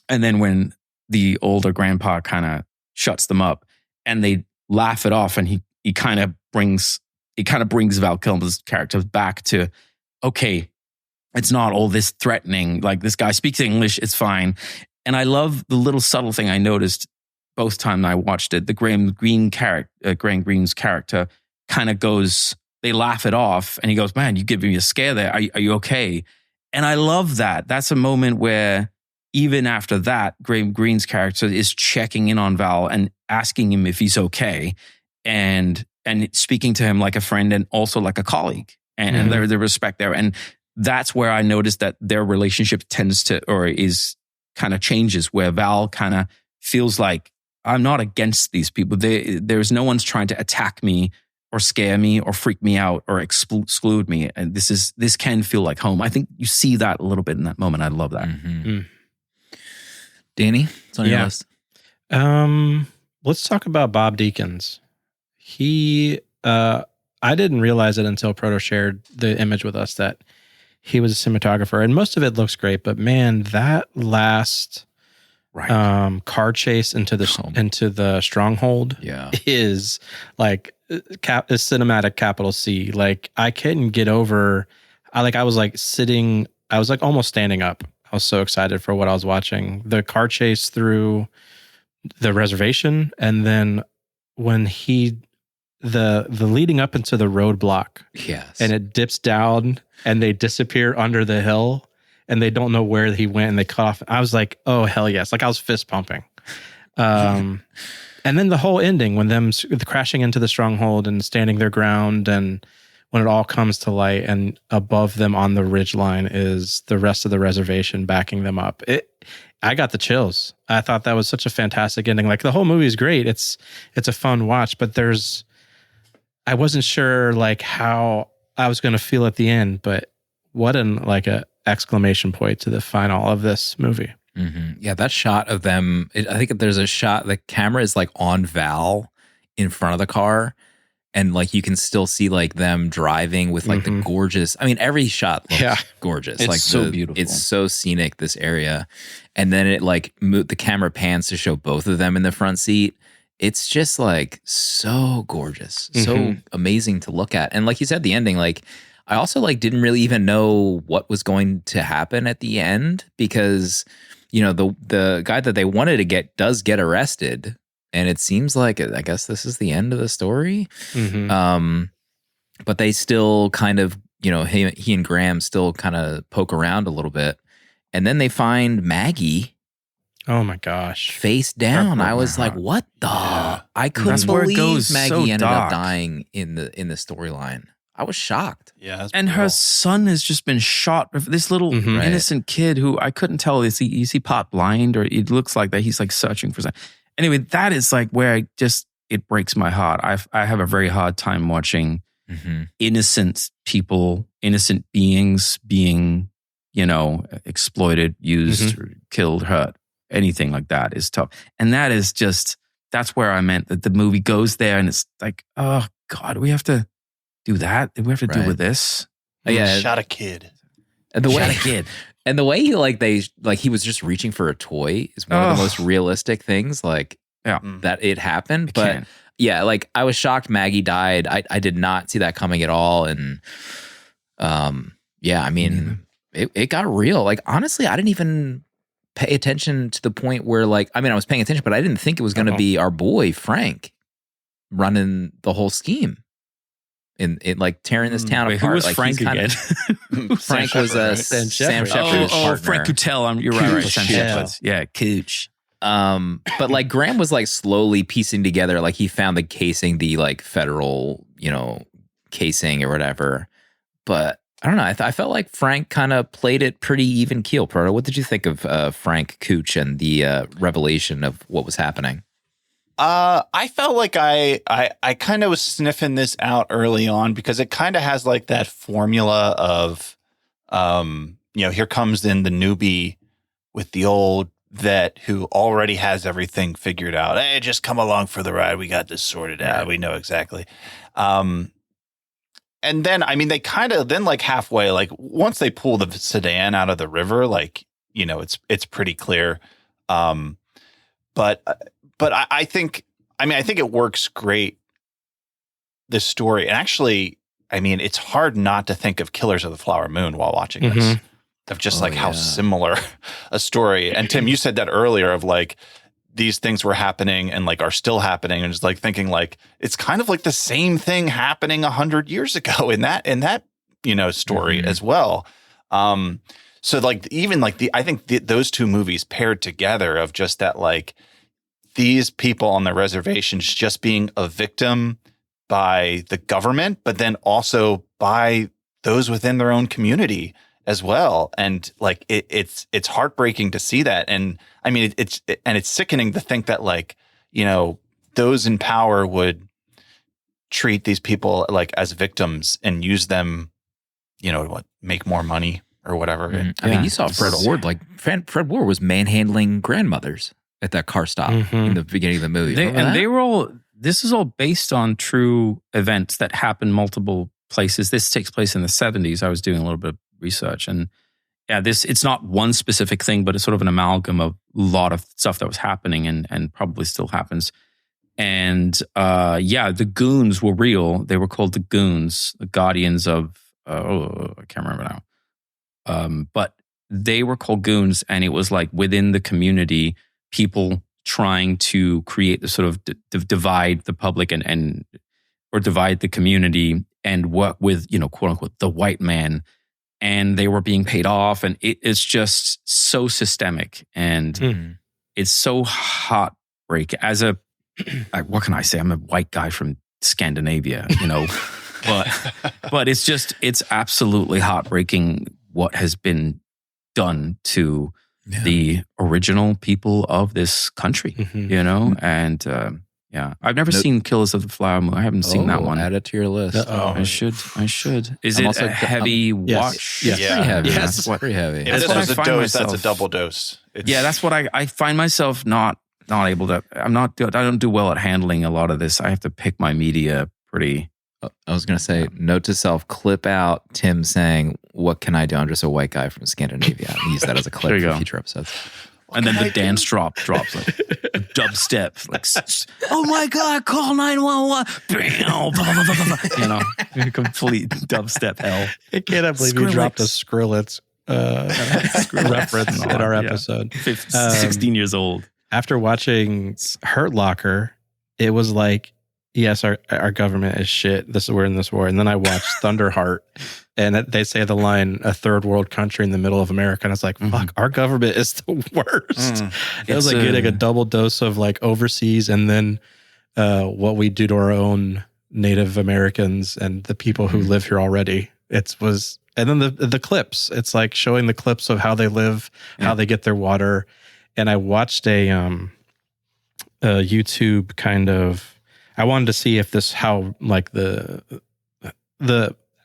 B: And then when the older grandpa kind of shuts them up and they laugh it off, and he kind of brings Val Kilmer's character back to, okay, it's not all this threatening. Like, this guy speaks English, it's fine. And I love the little subtle thing I noticed both times I watched it. The Graham Greene's character kind of goes, they laugh it off, and he goes, man, you giving me a scare there. Are you okay? And I love that. That's a moment where even after that, Graham Greene's character is checking in on Val and asking him if he's okay, and speaking to him like a friend and also like a colleague, and there's the respect there. And that's where I noticed that their relationship is kind of changes, where Val kind of feels like, I'm not against these people. There's no one's trying to attack me or scare me or freak me out or exclude me. And this can feel like home. I think you see that a little bit in that moment. I love that.
A: Danny, it's on your list.
D: Let's talk about Bob Deakins. He, I didn't realize it until Proto shared the image with us that he was a cinematographer, and most of it looks great, but man, that last car chase into the stronghold is like is cinematic capital C. Like, I couldn't get over. I was like almost standing up. I was so excited for what I was watching. The car chase through the reservation, and then when the leading up into the roadblock.
A: Yes.
D: And it dips down and they disappear under the hill and they don't know where he went and they cut off. I was like, oh, hell yes. Like, I was fist pumping. And then the whole ending, when them crashing into the stronghold and standing their ground, and when it all comes to light, and above them on the ridgeline is the rest of the reservation backing them up. I got the chills. I thought that was such a fantastic ending. Like, the whole movie is great. It's a fun watch, but I wasn't sure like how I was going to feel at the end, but what a exclamation point to the final of this movie.
A: Yeah, that shot of them, I think there's a shot, the camera is like on Val in front of the car. And like you can still see like them driving with like the gorgeous. I mean, every shot looks gorgeous.
B: It's
A: like
B: so beautiful.
A: It's so scenic, this area. And then it like the camera pans to show both of them in the front seat. It's just like so gorgeous, so amazing to look at. And like you said, the ending, like I also like didn't really even know what was going to happen at the end because you know the guy that they wanted to get does get arrested. And it seems like, I guess this is the end of the story. But they still kind of, you know, he and Graham still kind of poke around a little bit. And then they find Maggie.
D: Oh my gosh.
A: Face down. I was like, what the? Yeah. I couldn't believe Maggie ended up dying in the storyline. I was shocked.
C: Yeah.
B: And her son has just been shot. This little innocent kid who I couldn't tell, is he part blind, or it looks like that he's like searching for something. Anyway, that is like where it breaks my heart. I have a very hard time watching innocent people, innocent beings being, you know, exploited, used, or killed, hurt. Anything like that is tough. And that is just, that's where I meant that the movie goes there and it's like, oh God, we have to do that? We have to deal with this?
C: Shot a kid.
A: And the way he was just reaching for a toy is one of the most realistic things, like that it happened. But yeah, like I was shocked Maggie died. I did not see that coming at all. And I mean, it got real. Like honestly, I didn't even pay attention to the point where like, I mean, I was paying attention, but I didn't think it was going to be our boy Frank running the whole scheme. In like tearing this town apart.
B: Who was
A: like,
B: Frank again?
A: Frank was Sam Shepard's partner.
B: Frank Coutel. You're right. Sam Shepard. Yeah, Cooch.
A: But like Graham was like slowly piecing together. Like he found the casing, the like federal, you know, casing or whatever. But I don't know. I felt like Frank kind of played it pretty even keel. Proto, what did you think of Frank Cooch and the revelation of what was happening?
C: I felt like I kind of was sniffing this out early on because it kind of has like that formula of, you know, here comes in the newbie with the old vet who already has everything figured out. Hey, just come along for the ride. We got this sorted out. We know exactly. And then, I mean, they kind of then like halfway, like once they pull the sedan out of the river, like, you know, it's pretty clear. But I think it works great, this story. And actually, I mean, it's hard not to think of Killers of the Flower Moon while watching this, of just how similar a story. And Tim, you said that earlier of like, these things were happening and like are still happening. And just like thinking like, it's kind of like the same thing happening 100 years ago in that, you know, story as well. So like, even like I think those two movies paired together of just that, like, these people on the reservations just being a victim by the government, but then also by those within their own community as well. And like, it's heartbreaking to see that. And I mean, it's sickening to think that like, you know, those in power would treat these people like as victims and use them, you know, make more money or whatever.
A: I mean, you saw Fred Ward, like Fred Ward was manhandling grandmothers at that car stop in the beginning of the movie.
B: They were all, this is all based on true events that happened multiple places. This takes place in the 70s. I was doing a little bit of research, and it's not one specific thing, but it's sort of an amalgam of a lot of stuff that was happening and probably still happens. And the goons were real. They were called the goons, the guardians of, I can't remember now. But they were called goons, and it was like within the community, people trying to create the sort of divide the public or divide the community and work with, you know, quote unquote, the white man. And they were being paid off. And it's just so systemic. And it's so heartbreaking. What can I say? I'm a white guy from Scandinavia, you know, but it's absolutely heartbreaking what has been done to the original people of this country, you know, and Yeah, I've never seen Killers of the Flower Moon. I haven't seen that one.
A: Add it to your list.
B: I should. Is it a heavy watch?
D: Yes.
A: Pretty heavy.
D: Yes.
A: That's pretty heavy.
C: If
B: That's
C: this
B: what
C: was
B: I
C: a
B: find
C: dose, that's a
B: myself-
C: double dose.
B: That's what I find myself not able to. I don't do well at handling a lot of this. I have to pick my media pretty.
A: I was going to say, note to self, clip out Tim saying, "What can I do? I'm just a white guy from Scandinavia." And use that as a clip
B: There you
A: for
B: go.
A: future episodes.
B: And then the dance drops like dubstep, like, oh my God, call 911. Complete dubstep hell.
D: I can't believe you dropped a Skrillex reference in our
B: Yeah.
D: episode.
B: 16 years old.
D: After watching Hurt Locker, it was like, yes, our government is shit. We're in this war. And then I watched Thunderheart, and they say the line, "A third world country in the middle of America." And I was like, fuck, our government is the worst. It was like getting a double dose of like overseas, and then what we do to our own Native Americans and the people who live here already. And then the clips. It's like showing the clips of how they live, how they get their water. And I watched a YouTube kind of. I wanted to see if how like the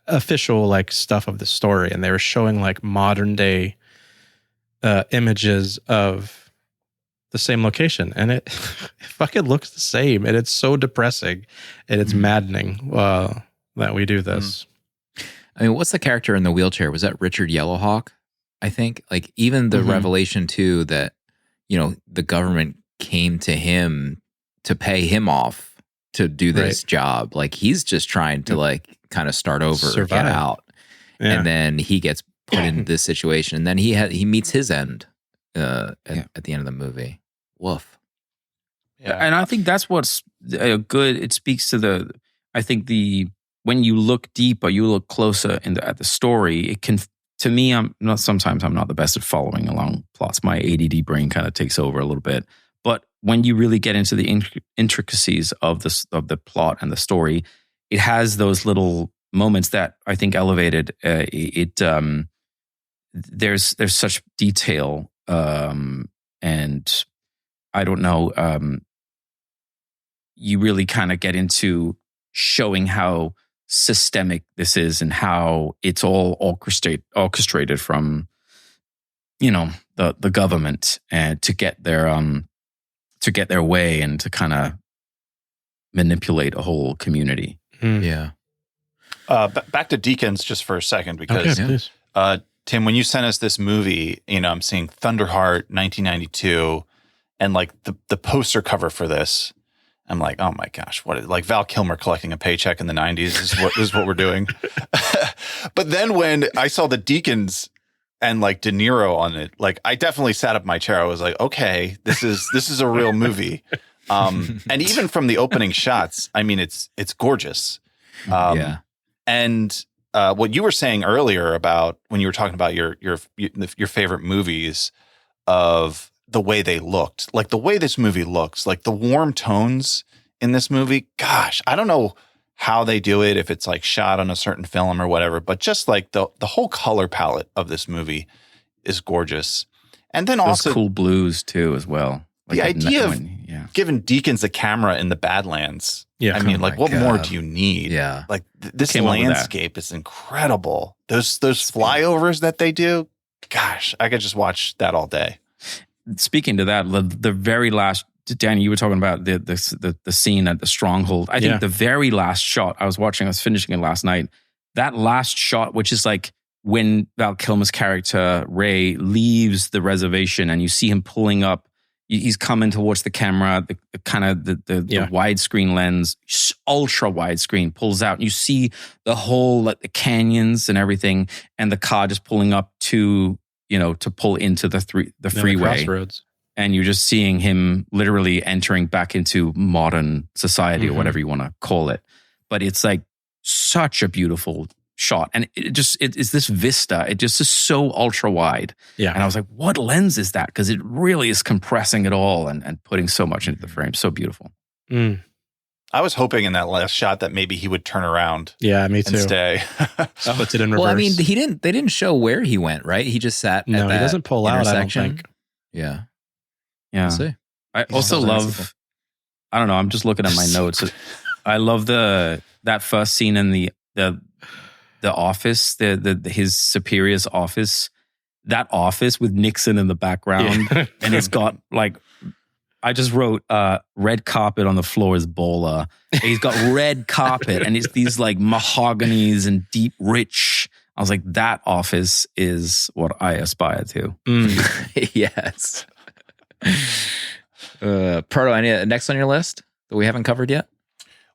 D: official like stuff of the story, and they were showing like modern day images of the same location, and it fucking looks the same, and it's so depressing, and it's maddening that we do this.
A: I mean, what's the character in the wheelchair? Was that Richard Yellowhawk? I think like even the revelation too that, you know, the government came to him to pay him off to do this job. Like he's just trying to like kind of start over,
D: Survive.
A: get out.
D: Yeah.
A: And then he gets put in this situation, and then he meets his end at the end of the movie. Woof.
C: Yeah.
B: And I think that's what's good. It speaks to I think when you look deeper, you look closer at the story, it can, to me, sometimes I'm not the best at following along plots. My ADD brain kind of takes over a little bit. But when you really get into the intricacies of the plot and the story, it has those little moments that I think elevated there's such detail, and I don't know. You really kind of get into showing how systemic this is and how it's all orchestrated from, you know, the government and to get their way and to kind of manipulate a whole community.
A: Yeah.
C: Back to Deacons just for a second, because
D: please.
C: Tim, when you sent us this movie, you know, I'm seeing Thunderheart 1992, and like the poster cover for this, I'm like, oh my gosh, like Val Kilmer collecting a paycheck in the 90s is what we're doing. But then when I saw the Deacons and like De Niro on it, like I definitely sat up in my chair. I was like, okay, this is a real movie. And even from the opening shots, I mean, it's gorgeous. And what you were saying earlier about when you were talking about your favorite movies, of the way they looked, like the way this movie looks, like the warm tones in this movie. Gosh, I don't know how they do it, if it's like shot on a certain film or whatever, but just like the whole color palette of this movie is gorgeous. And then
B: Those
C: also
B: cool blues too, as well. Like
C: the idea of
B: yeah.
C: giving Deacons a camera in the Badlands.
D: Yeah.
C: I mean,
A: Oh
C: like,
A: my
C: what more
A: God.
C: do you need?
A: Yeah.
C: Like this
B: Came up with that.
C: landscape is incredible. Those flyovers that they do, gosh, I could just watch that all day.
B: Speaking to that, the very last, Danny, you were talking about the scene at the Stronghold. I think the very last shot I was finishing it last night. That last shot, which is like when Val Kilmer's character Ray leaves the reservation, and you see him pulling up. He's coming towards the camera, the widescreen lens, ultra widescreen, pulls out, and you see the whole, like the canyons and everything, and the car just pulling up to pull into the freeway.
D: Crossroads.
B: And you're just seeing him literally entering back into modern society, or whatever you want to call it. But it's like such a beautiful shot. And it's this vista. It just is so ultra wide.
D: Yeah.
B: And I was like, what lens is that? Because it really is compressing it all and putting so much into the frame. So beautiful.
C: I was hoping in that last shot that maybe he would turn around.
D: Yeah, me too.
C: And stay.
D: Puts it in reverse.
A: Well, I mean, they didn't show where he went, right? He just sat
D: No,
A: at
D: he
A: that
D: doesn't pull out, I don't
A: intersection.
D: think.
A: Yeah.
B: Yeah.
A: We'll see.
B: I also
A: He's
B: love, I don't know. I'm just looking at my notes. I love that first scene in the office, his superior's office. That office with Nixon in the background, and it's got like, I just wrote red carpet on the floor is baller. He's got red carpet, and it's these like mahoganies and deep rich. I was like, that office is what I aspire to.
A: Yes. Proto, any next on your list that we haven't covered yet?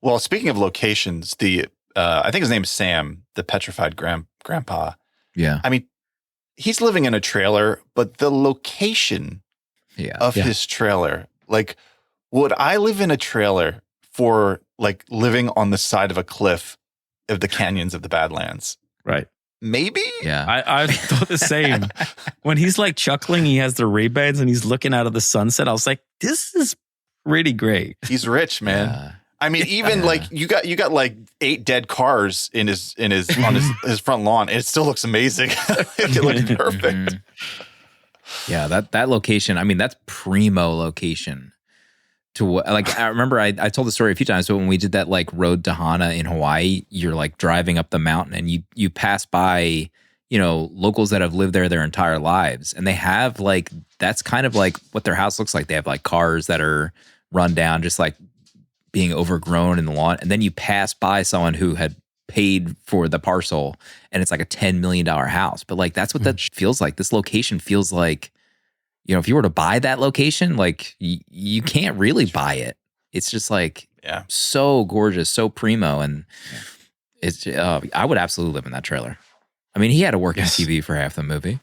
C: Well, speaking of locations, I think his name is Sam, the petrified grandpa.
A: Yeah.
C: I mean, he's living in a trailer, but the location of his trailer, like, would I live in a trailer for like living on the side of a cliff of the canyons of the Badlands?
B: Right.
C: Maybe.
A: Yeah.
B: I thought the same. When he's like chuckling, he has the Ray-Bans and he's looking out of the sunset. I was like, this is pretty great.
C: He's rich, man.
A: Yeah.
C: I mean, even like you got like 8 dead cars in his on his front lawn. It still looks amazing. It looks perfect.
A: Yeah, that location. I mean, that's primo location. I remember I told the story a few times. But when we did that like road to Hana in Hawaii, you're like driving up the mountain and you pass by, locals that have lived there their entire lives, and they have like, that's kind of like what their house looks like. They have like cars that are run down, just like being overgrown in the lawn. And then you pass by someone who had paid for the parcel and it's like a $10 million house. But like, that's what that feels like. This location feels like, if you were to buy that location, like you can't really buy it. It's just like, so gorgeous, so primo. And it's, I would absolutely live in that trailer. I mean, he had to work in TV for half the movie.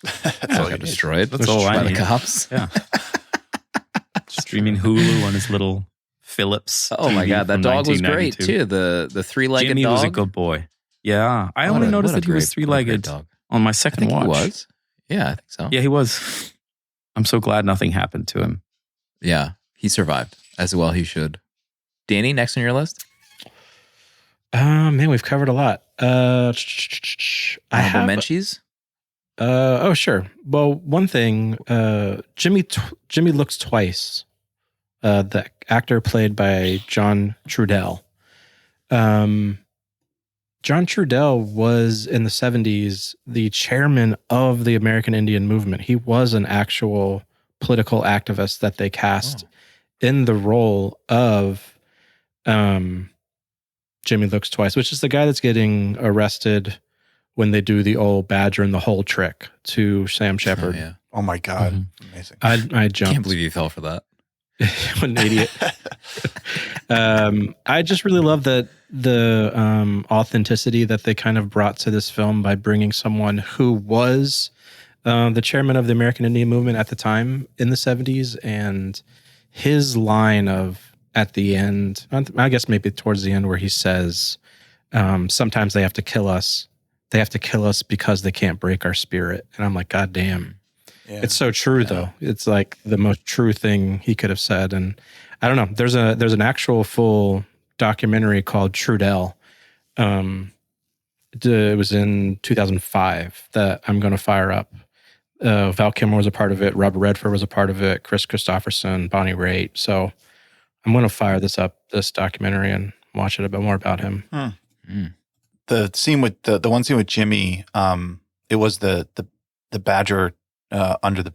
A: That's all got destroyed.
B: That's all I need.
A: The cops.
B: Yeah. Streaming Hulu on his little Philips.
A: Oh my God, that dog was great
B: 1992.
A: too. The 3-legged
B: Jimmy
A: dog
B: was a good boy. Yeah, I only noticed that he was 3-legged on my second watch.
A: He was. Yeah, I think so.
B: Yeah, he was. I'm so glad nothing happened to him.
A: Yeah, he survived as well. He should. Danny, next on your list?
D: Man, we've covered a lot. I have
A: Menchies.
D: Oh, sure. Well, one thing, Jimmy Looks Twice. The actor played by John Trudell. John Trudell was in the 70s the chairman of the American Indian movement. He was an actual political activist that they cast in the role of Jimmy Looks Twice, which is the guy that's getting arrested when they do the old badger in the hole trick to Sam Shepard.
A: Oh, yeah.
C: Oh my God. Amazing.
D: I jumped.
A: Can't believe you fell for that.
D: What an idiot. I just really love that the authenticity that they kind of brought to this film by bringing someone who was the chairman of the American Indian movement at the time in the 70s, and his line of at the end, I guess maybe towards the end, where he says, sometimes they have to kill us. They have to kill us because they can't break our spirit. And I'm like, God damn. Yeah. It's so true, though. It's like the most true thing he could have said. And I don't know. There's an actual full documentary called Trudell. It was in 2005 that I'm going to fire up. Val Kilmer was a part of it. Robert Redford was a part of it. Chris Christopherson, Bonnie Raitt. So I'm going to fire this documentary, and watch it a bit more about him.
C: The scene with the one scene with Jimmy, it was the badger under the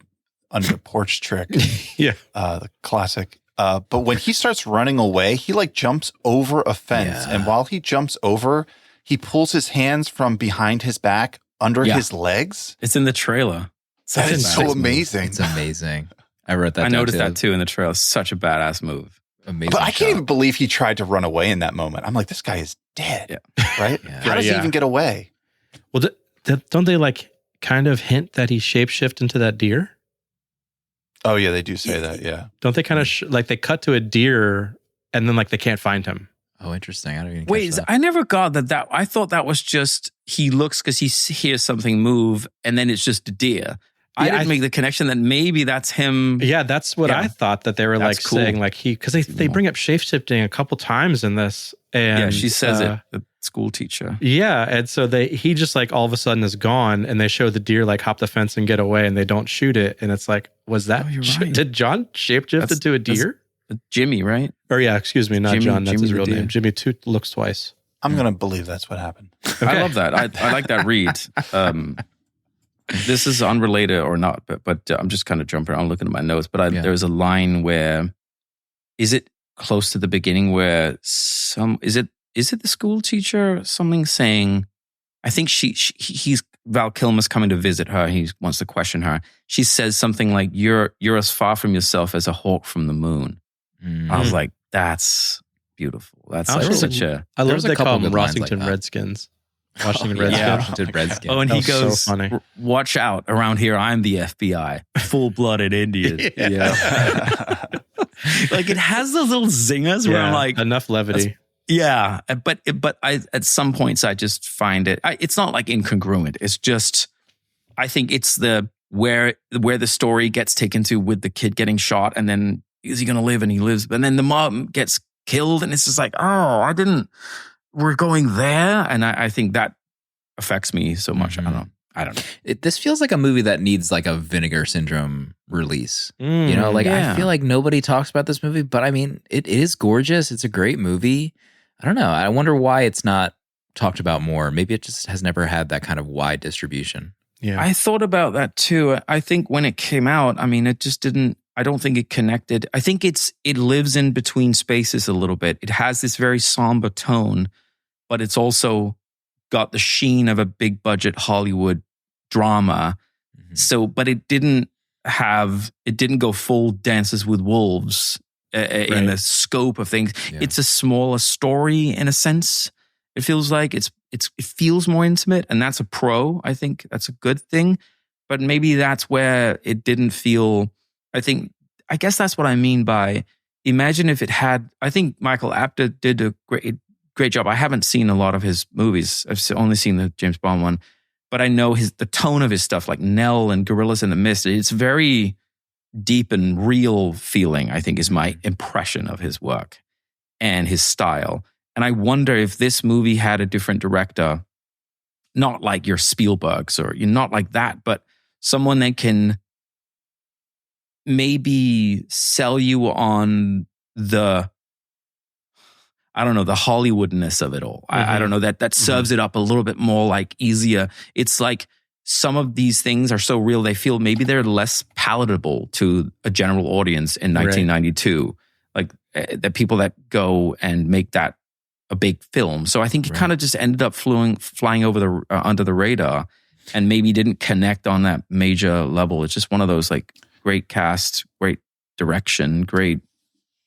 C: porch trick.
D: Yeah.
C: The classic. But when he starts running away, he like jumps over a fence. Yeah. And while he jumps over, he pulls his hands from behind his back under his legs.
B: It's in the trailer.
C: That is so amazing.
A: It's amazing. I wrote that.
B: I noticed that too in the trailer. Such a badass move.
A: Amazing.
C: But I can't even believe he tried to run away in that moment. I'm like, this guy is dead. Yeah. Right? Yeah. How does he even get away?
D: Well, don't they like kind of hint that he shapeshift into that deer?
C: Oh yeah, they do say that. Yeah.
D: Don't they kind of like they cut to a deer and then like they can't find him?
A: Oh, interesting. I don't even.
B: Wait, I never got that. I thought that was just he looks because he hears something move and then it's just a deer. I didn't make the connection that maybe that's him.
D: Yeah, that's what I thought, that they were like saying, like because they bring up shapeshifting a couple times in this. And
B: she says it, the school teacher.
D: Yeah, and so he just like all of a sudden is gone, and they show the deer like hop the fence and get away, and they don't shoot it, and it's like, was that?
B: Right.
D: Did John shapeshift into a deer?
B: Jimmy, right?
D: Or yeah, excuse me, not
B: Jimmy-
D: John. That's
B: Jimmy
D: his
B: the
D: real
B: deer.
D: name. Jimmy Two looks twice.
C: I'm going to believe that's what happened.
B: I love that. I like that read. This is unrelated or not, but I'm just kind of jumping around looking at my notes. But there's a line where, is it close to the beginning where is it the school teacher or something saying, I think he's Val Kilmer's coming to visit her. He wants to question her. She says something like, "You're as far from yourself as a hawk from the moon." I was like, that's beautiful. That's like such a.
D: I love
A: a
D: they
A: couple
D: call them
A: good lines like
D: Washington
A: that.
D: Redskins. Washington
A: Yeah,
D: Redskins.
A: Washington Redskins.
B: Oh, and
D: That
B: he
D: was so
B: goes,
D: funny.
B: "Watch out! Around here, I'm the FBI, full-blooded Indian."
D: Yeah.
B: Like it has those little zingers where I'm like,
D: enough levity.
B: yeah. But I at some points I just find it's not like incongruent. It's just I think it's the where the story gets taken to with the kid getting shot, and then is he going to live? And he lives, and then the mom gets killed, and it's just like, oh, we're going there, and I think that affects me so much. I don't know.
A: This feels like a movie that needs like a Vinegar Syndrome release.
B: Yeah.
A: I feel like nobody talks about this movie, but I mean, it is gorgeous. It's a great movie. I don't know. I wonder why it's not talked about more. Maybe it just has never had that kind of wide distribution.
D: Yeah.
B: I thought about that too. I think when it came out, I mean, it just didn't. I don't think it connected. I think it lives in between spaces a little bit. It has this very somber tone, but it's also got the sheen of a big budget Hollywood drama.
A: Mm-hmm.
B: So, but it didn't go full Dances with Wolves in the scope of things.
A: Yeah.
B: It's a smaller story in a sense. It feels like it feels more intimate, and that's a pro. I think that's a good thing. But maybe that's where it didn't feel. I guess that's what I mean by imagine if it had. I think Michael Apter did a great job. I haven't seen a lot of his movies. I've only seen the James Bond one, but I know the tone of his stuff, like Nell and Gorillas in the Mist. It's very deep and real feeling, I think, is my impression of his work and his style. And I wonder if this movie had a different director, not like your Spielbergs or not like that, but someone that can maybe sell you on the Hollywoodness of it all. I don't know, that serves it up a little bit more like easier. It's like some of these things are so real, they feel maybe they're less palatable to a general audience in 1992. Like the people that go and make that a big film. So I think it kind of just ended up flying over under the radar, and maybe didn't connect on that major level. It's just one of those like great cast, great direction, great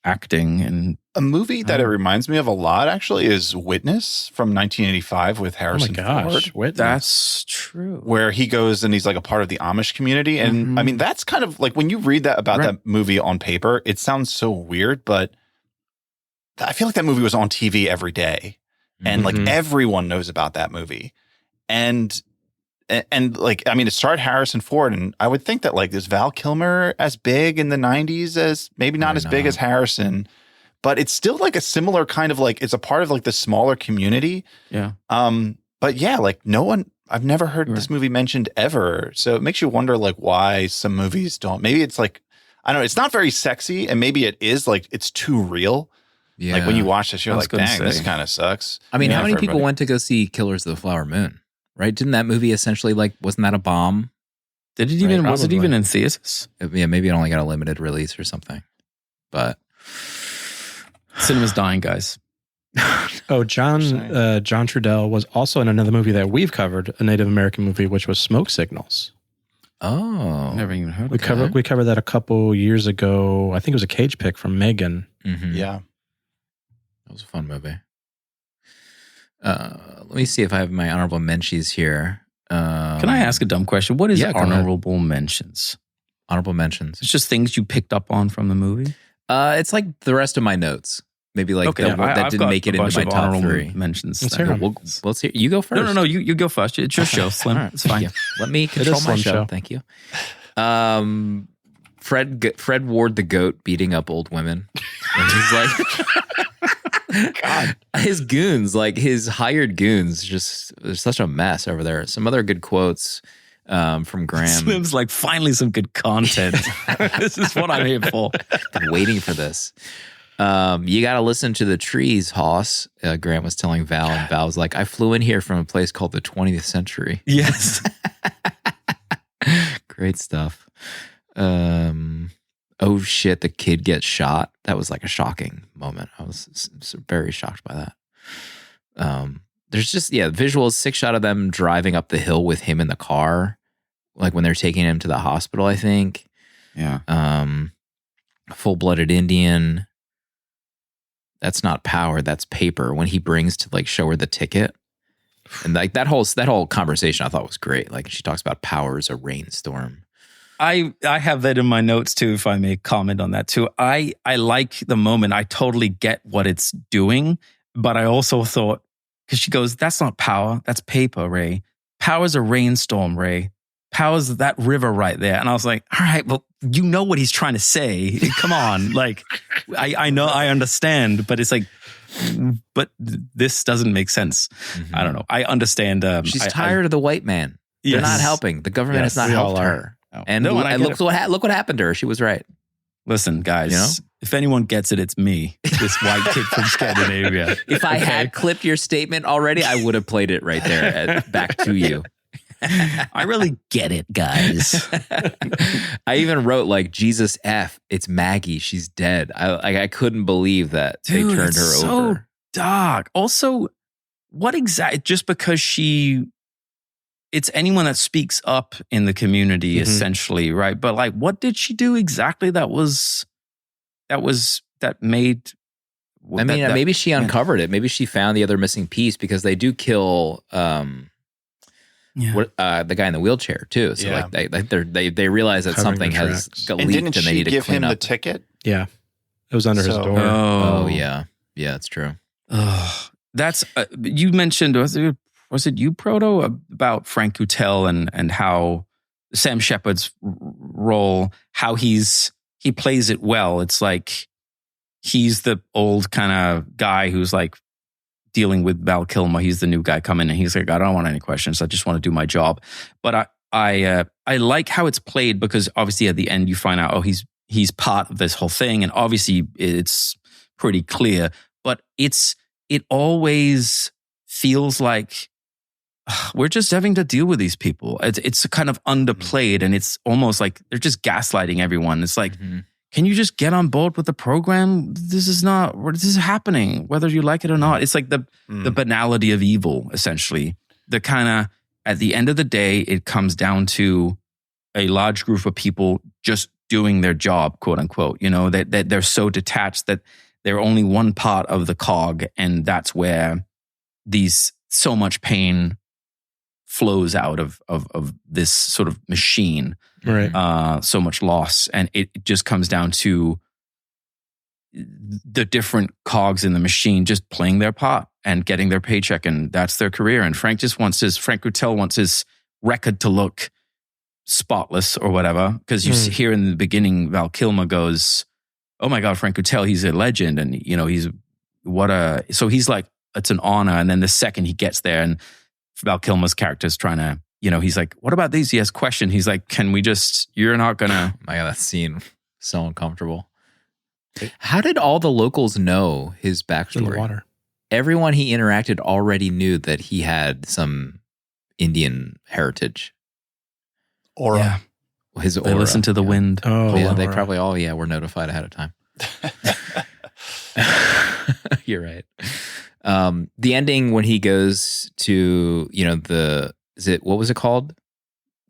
B: acting. And
C: a movie that it reminds me of a lot actually is Witness from 1985 with Harrison Ford.
D: Witness.
B: That's true.
C: Where he goes and he's like a part of the Amish community. And I mean, that's kind of like when you read that about that movie on paper, it sounds so weird, but I feel like that movie was on TV every day. And like everyone knows about that movie. And like, I mean, it starred Harrison Ford, and I would think that like, is Val Kilmer as big in the 90s as maybe not as big as Harrison, but it's still like a similar kind of like, it's a part of like the smaller community.
B: Yeah.
C: But yeah, like I've never heard this movie mentioned ever. So it makes you wonder like why some movies don't, maybe it's like, I don't know, it's not very sexy, and maybe it is like, it's too real.
A: Yeah.
C: Like when you watch this, you're like, dang,
B: say.
C: this kind of sucks.
A: I mean,
C: You know,
A: how many
C: for
A: people
C: everybody.
A: went to go see Killers of the Flower Moon? Right? Didn't that movie essentially like, wasn't that a bomb?
B: Did it even,
A: Right,
B: was it
D: probably.
B: even in theaters?
A: Yeah, maybe it only got a limited release or something. But
B: Cinema's dying, guys.
D: Oh, John Trudell was also in another movie that we've covered, a Native American movie, which was Smoke Signals.
B: Never even heard of that.
D: We covered that a couple years ago. I think it was a cage pick from Megan.
C: Yeah.
A: That was a fun movie. Let me see if I have my honorable mentions here.
B: Can I ask a dumb question? What is
A: yeah, go ahead.
B: honorable mentions?
A: Honorable mentions.
B: It's just things you picked up on from the movie?
A: It's like the rest of my notes. Maybe like that
B: I've
A: didn't
B: got
A: make it
B: a bunch
A: into my
B: of
A: top
B: honorable
A: 3.
B: mentions.
D: Let's
B: then.
D: hear 'em.
A: Let's hear. You go first.
B: No. You go first. It's your show, Slim.
A: All right,
B: It's fine.
A: thank you. Let me control
D: is
A: my
D: Slim
A: show.
D: show.
A: Thank you. Fred Ward the goat beating up old women. And he's like, God, his goons, like his hired goons, just there's such a mess over there. Some other good quotes. from Graham.
B: Slim's like, finally some good content. This is what I'm here for.
A: Been waiting for this. You got to listen to the trees, Hoss. Graham was telling Val, and Val was like, I flew in here from a place called the 20th century.
B: Yes.
A: Great stuff. Oh shit, the kid gets shot. That was like a shocking moment. I was very shocked by that. There's just, visuals, 6 shot of them driving up the hill with him in the car, like when they're taking him to the hospital, I think.
B: Yeah.
A: Full-blooded Indian. That's not power, that's paper. When he brings to like show her the ticket. And like that whole conversation I thought was great. Like she talks about power as a rainstorm.
B: I have that in my notes too, if I may comment on that too. I like the moment. I totally get what it's doing, but I also thought, because she goes, that's not power, that's paper, Ray. Power's a rainstorm, Ray. Power's that river right there. And I was like, all right, well, you know what he's trying to say. Come on. Like, I know, I understand, but it's like, but this doesn't make sense. Mm-hmm. I don't know. I understand.
A: She's tired of the white man. They're not helping. The government has not helped her.
B: Oh.
A: And look what happened to her. She was right.
B: Listen, guys, if anyone gets it, it's me, this white kid from Scandinavia.
A: If I had clipped your statement already, I would have played it right there back to you.
B: I really get it, guys.
A: I even wrote like, Jesus F, it's Maggie. She's dead. I couldn't believe that they turned her over. So
B: dark. Also, what exactly, just because it's anyone that speaks up in the community, essentially, right? But like, what did she do exactly that made?
A: I mean, maybe she uncovered it. Maybe she found the other missing piece, because they do kill the guy in the wheelchair too. So like they realize that something has leaked and they need to clean up. Didn't she give him the
C: ticket?
D: Yeah, it was under his door.
A: Oh yeah, that's true.
B: That's you mentioned. Was it you, Proto, about Frank Guttel and how Sam Shepard's role, how he plays it well. It's like he's the old kind of guy who's like dealing with Val Kilmer. He's the new guy coming in. He's like, I don't want any questions. I just want to do my job. But I like how it's played, because obviously at the end you find out, he's part of this whole thing, and obviously it's pretty clear. But it always feels like we're just having to deal with these people. It's kind of underplayed, and it's almost like they're just gaslighting everyone. It's like, can you just get on board with the program? This is happening, whether you like it or not. It's like the banality of evil, essentially. The kind of, at the end of the day, it comes down to a large group of people just doing their job, quote unquote. You know, that they're so detached that they're only one part of the cog, and that's where so much pain flows out of this sort of machine,
D: right?
B: So much loss, and it just comes down to the different cogs in the machine just playing their part and getting their paycheck, and that's their career. And Frank Guttel wants his record to look spotless or whatever, because you hear in the beginning Val Kilmer goes, "Oh my God, Frank Guttel, he's a legend," and so he's like, it's an honor. And then the second he gets there, and Val Kilmer's character is trying to, he's like, what about these? He has questions. He's like, you're not gonna.
A: My God, that scene, so uncomfortable. How did all the locals know his backstory?
D: In the water.
A: Everyone he interacted already knew that he had some Indian heritage.
C: Aura.
B: Yeah.
A: His aura.
B: They listen to the wind.
A: Oh, yeah. They probably all, were notified ahead of time. You're right. The ending when he goes to, what was it called?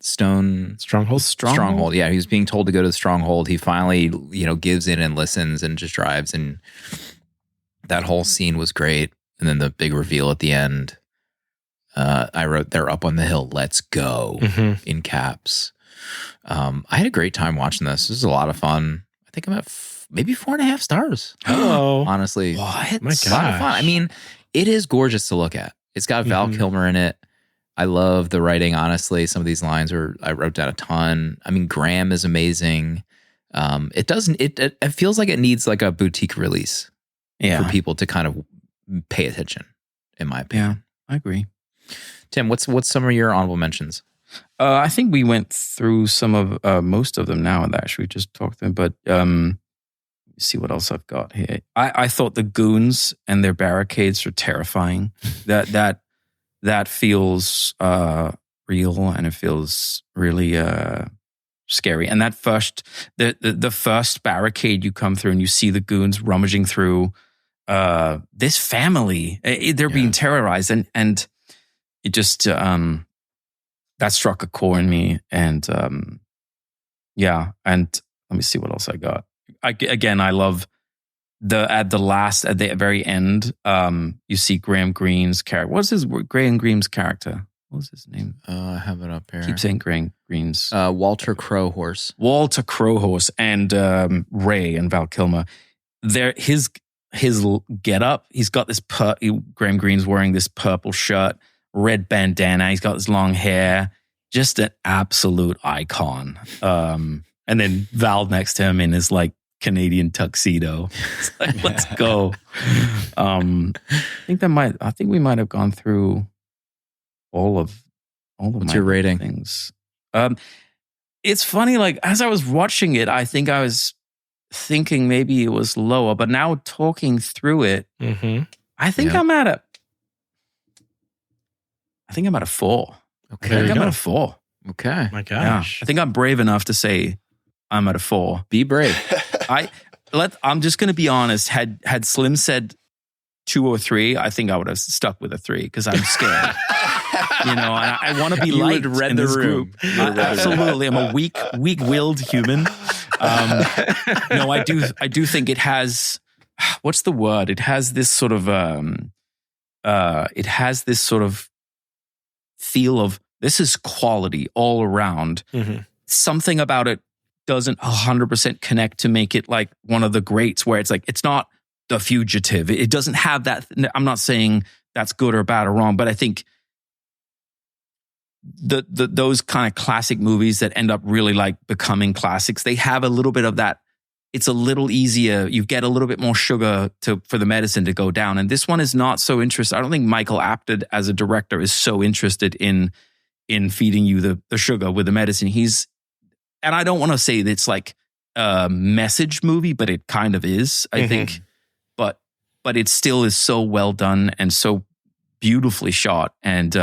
A: Stronghold. Yeah, he was being told to go to the Stronghold. He finally, gives in and listens and just drives. And that whole scene was great. And then the big reveal at the end. I wrote, "They're up on the hill. Let's go," in caps. I had a great time watching this. This was a lot of fun. I think I'm at maybe 4.5 stars.
D: Oh,
A: honestly,
B: what?
D: My
A: It's a lot of fun. I mean, it is gorgeous to look at. It's got Val Kilmer in it. I love the writing. Honestly, some of these lines I wrote down a ton. I mean, Graham is amazing. It feels like it needs like a boutique release for people to kind of pay attention, in my opinion.
B: Yeah, I agree.
A: Tim, what's some of your honorable mentions?
B: I think we went through some of most of them now, and actually we just talked them. But see what else I've got here. I thought the goons and their barricades are terrifying. that feels real, and it feels really scary. And that the first barricade you come through, and you see the goons rummaging through this family. They're being terrorized, and it just that struck a chord in me. And and let me see what else I got. I love at the very end. You see Graham Greene's character. What's Graham Greene's character? What was his name?
A: I have it up here.
B: Keep saying Graham Greene's.
A: Walter Crowhorse.
B: Walter Crowhorse and Ray and Val Kilmer. His get up. He's got this. Graham Greene's wearing this purple shirt, red bandana. He's got this long hair. Just an absolute icon. And then Val next to him in his like Canadian tuxedo. It's like, let's go. I think we might have gone through all of
A: What's your rating?
B: Things. It's funny, like as I was watching it, I think I was thinking maybe it was lower, but now talking through it, I think I'm at a 4.
A: Okay.
B: I think I'm at a 4.
A: Okay.
D: My gosh.
B: I think I'm brave enough to say I'm at a 4.
A: Be brave.
B: I'm just going to be honest. Had Slim said 2 or 3, I think I would have stuck with a 3 because I'm scared. I want to be liked in this group. Absolutely, I'm a weak-willed human. No, I do think it has. What's the word? It has this sort of. Feel of this is quality all around. Something about it doesn't 100% connect to make it like one of the greats, where it's like it's not The Fugitive. It doesn't have that. I'm not saying that's good or bad or wrong, but I think those kind of classic movies that end up really like becoming classics, they have a little bit of that. It's a little easier. You get a little bit more sugar for the medicine to go down. And this one is not so interested. I don't think Michael Apted as a director is so interested in feeding you the sugar with the medicine. And I don't want to say that it's like a message movie, but it kind of is, I think. But it still is so well done and so beautifully shot and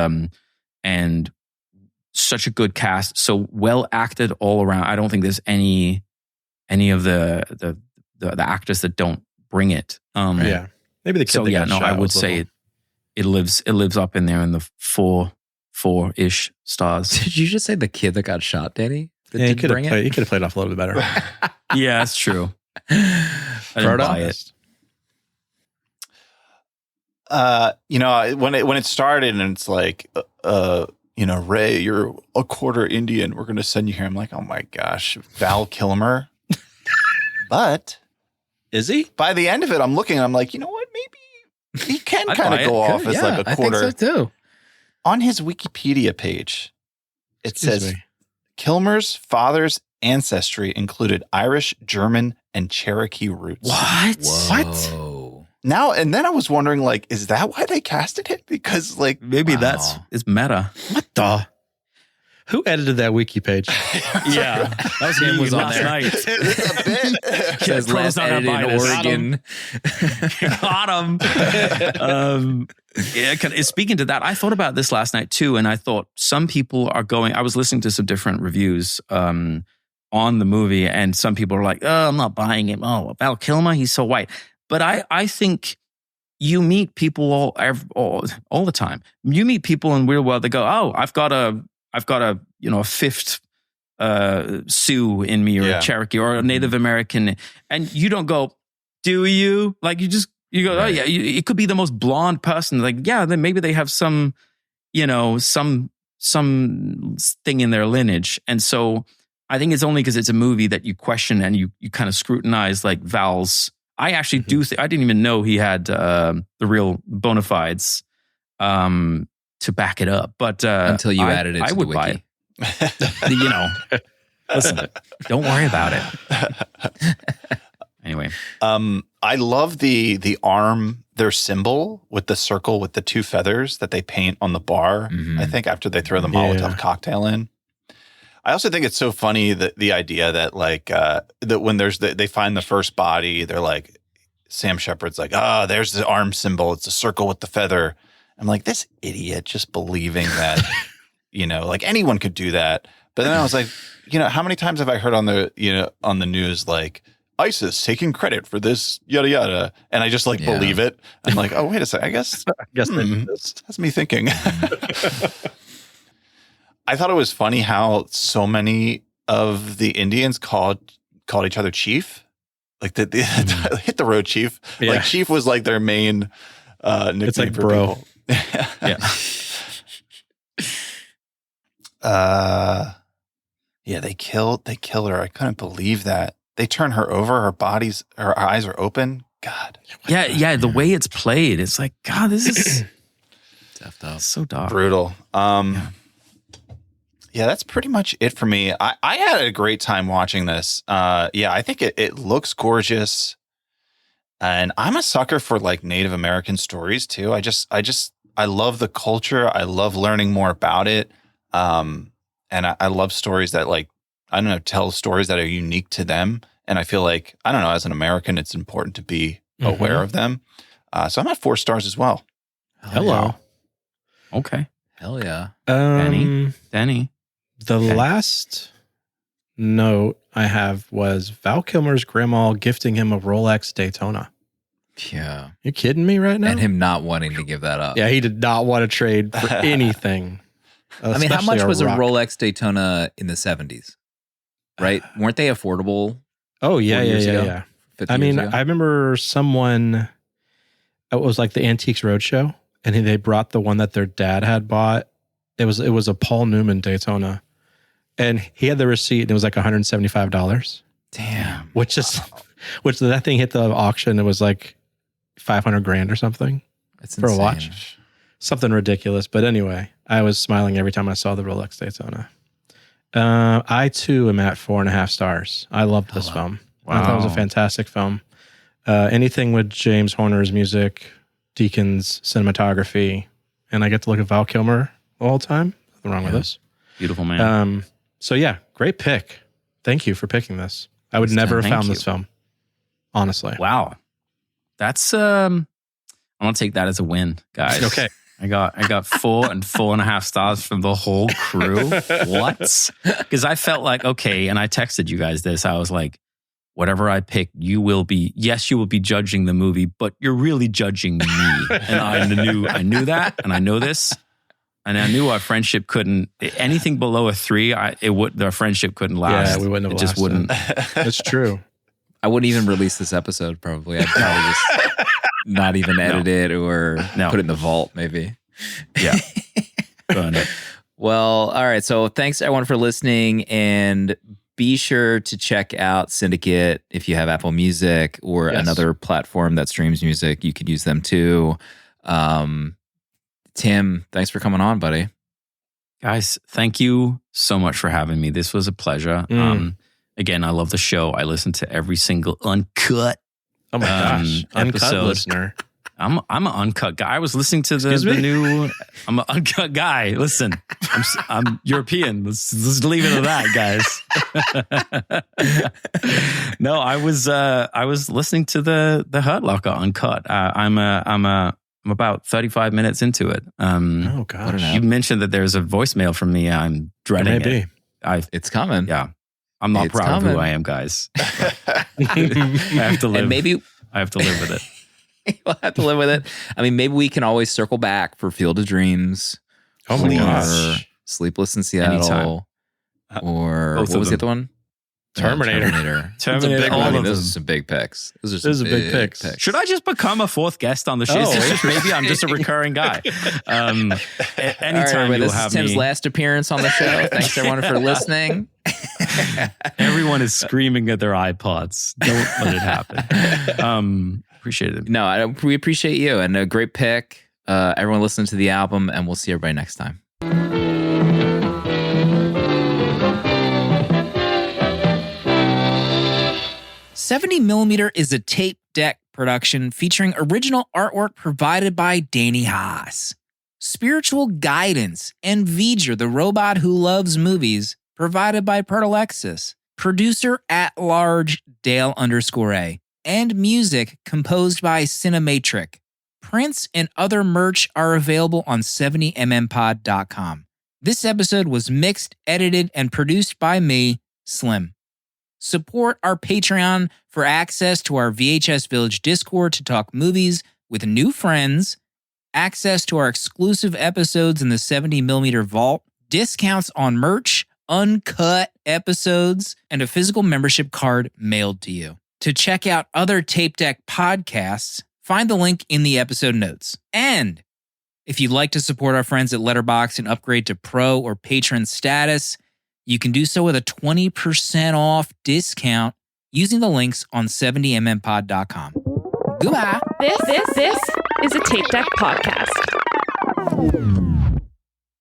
B: such a good cast, so well acted all around. I don't think there's any of the actors that don't bring it.
D: Maybe the kid.
B: I would say it lives up in there in the 4-ish stars.
A: Did you just say the kid that got shot, Danny?
D: He could have played it off a little bit better.
B: Yeah, that's true. I didn't buy it.
C: When it started and it's like, Ray, you're a quarter Indian. We're going to send you here. I'm like, oh my gosh, Val Kilmer. But
D: is he?
C: By the end of it, I'm looking and I'm like, you know what? Maybe he can kind of go off as like a quarter.
A: I think so too.
C: On his Wikipedia page, it says Kilmer's father's ancestry included Irish, German, and Cherokee roots.
B: What?
A: Whoa.
C: Now, and then I was wondering, like, is that why they casted him? Because, like,
B: maybe it's meta.
D: What the? Who edited that wiki page?
B: Yeah, that was me was on there. Night.
C: It's a bit.
A: Says last edited in Oregon.
B: Got him. Speaking to that, I thought about this last night too, and I thought some people are going. I was listening to some different reviews on the movie, and some people are like, "Oh, I'm not buying it. Oh, Val Kilmer, he's so white." But I think you meet people all the time. You meet people in real world that go, "Oh, I've got a fifth Sioux in me, or a Cherokee, or a Native American," and you don't go, "Do you?" Like you go, right. "Oh yeah." It could be the most blonde person. Like, yeah, then maybe they have some thing in their lineage, and so I think it's only because it's a movie that you question and you kind of scrutinize like Val's. I actually do think I didn't even know he had the real bona fides to back it up, but
A: until you added it to the wiki.
B: Buy it. Listen, don't worry about it. Anyway,
C: I love the arm, their symbol with the circle with the two feathers that they paint on the bar. I think after they throw the Molotov cocktail in. I also think it's so funny that the idea that like that when they find the first body, they're like Sam Shepard's like, there's the arm symbol. It's a circle with the feather. I'm like, this idiot just believing that, like anyone could do that. But then I was like, how many times have I heard on the news like ISIS taking credit for this yada yada, and I just like believe it. I'm like, oh wait a second, I guess that's me thinking. I thought it was funny how so many of the Indians called each other Chief, like the hit the road Chief. Yeah. Like Chief was like their main nickname
D: it's like
C: for
D: bro.
C: People. They killed her. I couldn't believe that. They turn her over, her eyes are open. God.
B: Yeah, the way it's played, it's like, God, this is
A: so dark.
C: Brutal. Yeah, that's pretty much it for me. I had a great time watching this. I think it looks gorgeous. And I'm a sucker for like Native American stories too. I love the culture. I love learning more about it. And I love stories that like, I don't know, tell stories that are unique to them. And I feel like, I don't know, as an American, it's important to be aware of them. So I'm at 4 stars as well.
D: Hello.
B: Okay.
A: Hell yeah.
B: Danny.
D: The last note I have was Val Kilmer's grandma gifting him a Rolex Daytona.
A: Yeah.
D: You kidding me right now?
A: And him not wanting to give that up.
D: Yeah, he did not want to trade for anything.
A: I mean, how much was a Rolex Daytona in the 70s? Right? Weren't they affordable?
D: Oh, yeah. I mean, I remember someone, it was like the Antiques Roadshow, and they brought the one that their dad had bought. It was a Paul Newman Daytona, and he had the receipt, and it was like $175.
A: Damn.
D: Which that thing hit the auction, it was like $500,000 or something.
A: That's
D: for
A: insane.
D: a watch. Something ridiculous. But anyway, I was smiling every time I saw the Rolex Daytona. I too am at 4.5 stars. I loved this film. Wow. I thought it was a fantastic film. Anything with James Horner's music, Deacon's cinematography, and I get to look at Val Kilmer the whole time. Nothing wrong with this.
B: Beautiful man.
D: So yeah, great pick. Thank you for picking this. I would never have found this film. Honestly.
B: Wow. That's I'm gonna take that as a win, guys.
D: Okay.
B: I got 4 and 4.5 stars from the whole crew. What? Because I felt like, okay, and I texted you guys this. I was like, whatever I pick, you will be judging the movie, but you're really judging me. And I knew that, and I know this. And I knew our friendship couldn't, anything below a 3, our friendship couldn't last.
D: Yeah, we wouldn't have
B: It just wouldn't.
D: That's true.
A: I wouldn't even release this episode, probably. I'd probably just not even edit it or put it in the vault, maybe.
B: Yeah. Burn it.
A: Well, all right. So thanks, everyone, for listening. And be sure to check out Syndicate if you have Apple Music or another platform that streams music. You could use them too. Tim, thanks for coming on, buddy.
B: Guys, thank you so much for having me. This was a pleasure. Again, I love the show. I listen to every single uncut.
D: Oh my gosh, uncut
B: episode.
D: listener.
B: I'm an uncut guy. I was listening to the new. I'm an uncut guy. Listen, I'm European. Let's leave it at that, guys. No, I was listening to the Hurt Locker uncut. I'm about 35 minutes into it.
D: Oh gosh,
B: you mentioned that there's a voicemail from me. I'm dreading it.
A: It's coming.
B: Yeah. I'm not proud of who I am, guys. I have to live.
A: And maybe
B: I have to live with it.
A: We'll have to live with it. I mean, maybe we can always circle back for Field of Dreams.
D: Oh my gosh.
A: Sleepless in Seattle. Or what was the other one?
D: Terminator.
A: Terminator. I mean, those are some big picks. Those are some big picks.
B: Should I just become a 4th guest on the show? Maybe I'm just a recurring guy. Anytime
A: this is Tim's last appearance on the show. Thanks everyone for listening.
B: Everyone is screaming at their iPods. Don't let it happen. Appreciate it.
A: No, we appreciate you, and a great pick. Everyone listen to the album, and we'll see everybody next time. 70mm is a tape deck production featuring original artwork provided by Danny Haas. Spiritual guidance and V'ger, the robot who loves movies, provided by Pertalexis. Producer at large Dale _A. And music composed by Cinematrix. Prints and other merch are available on 70mmpod.com. This episode was mixed, edited, and produced by me, Slim. Support our Patreon for access to our VHS Village Discord to talk movies with new friends, access to our exclusive episodes in the 70mm vault, discounts on merch, uncut episodes, and a physical membership card mailed to you. To check out other Tape Deck podcasts, find the link in the episode notes. And if you'd like to support our friends at Letterboxd and upgrade to pro or patron status, you can do so with a 20% off discount using the links on 70mmpod.com. Goodbye.
G: This is a Tape Deck podcast.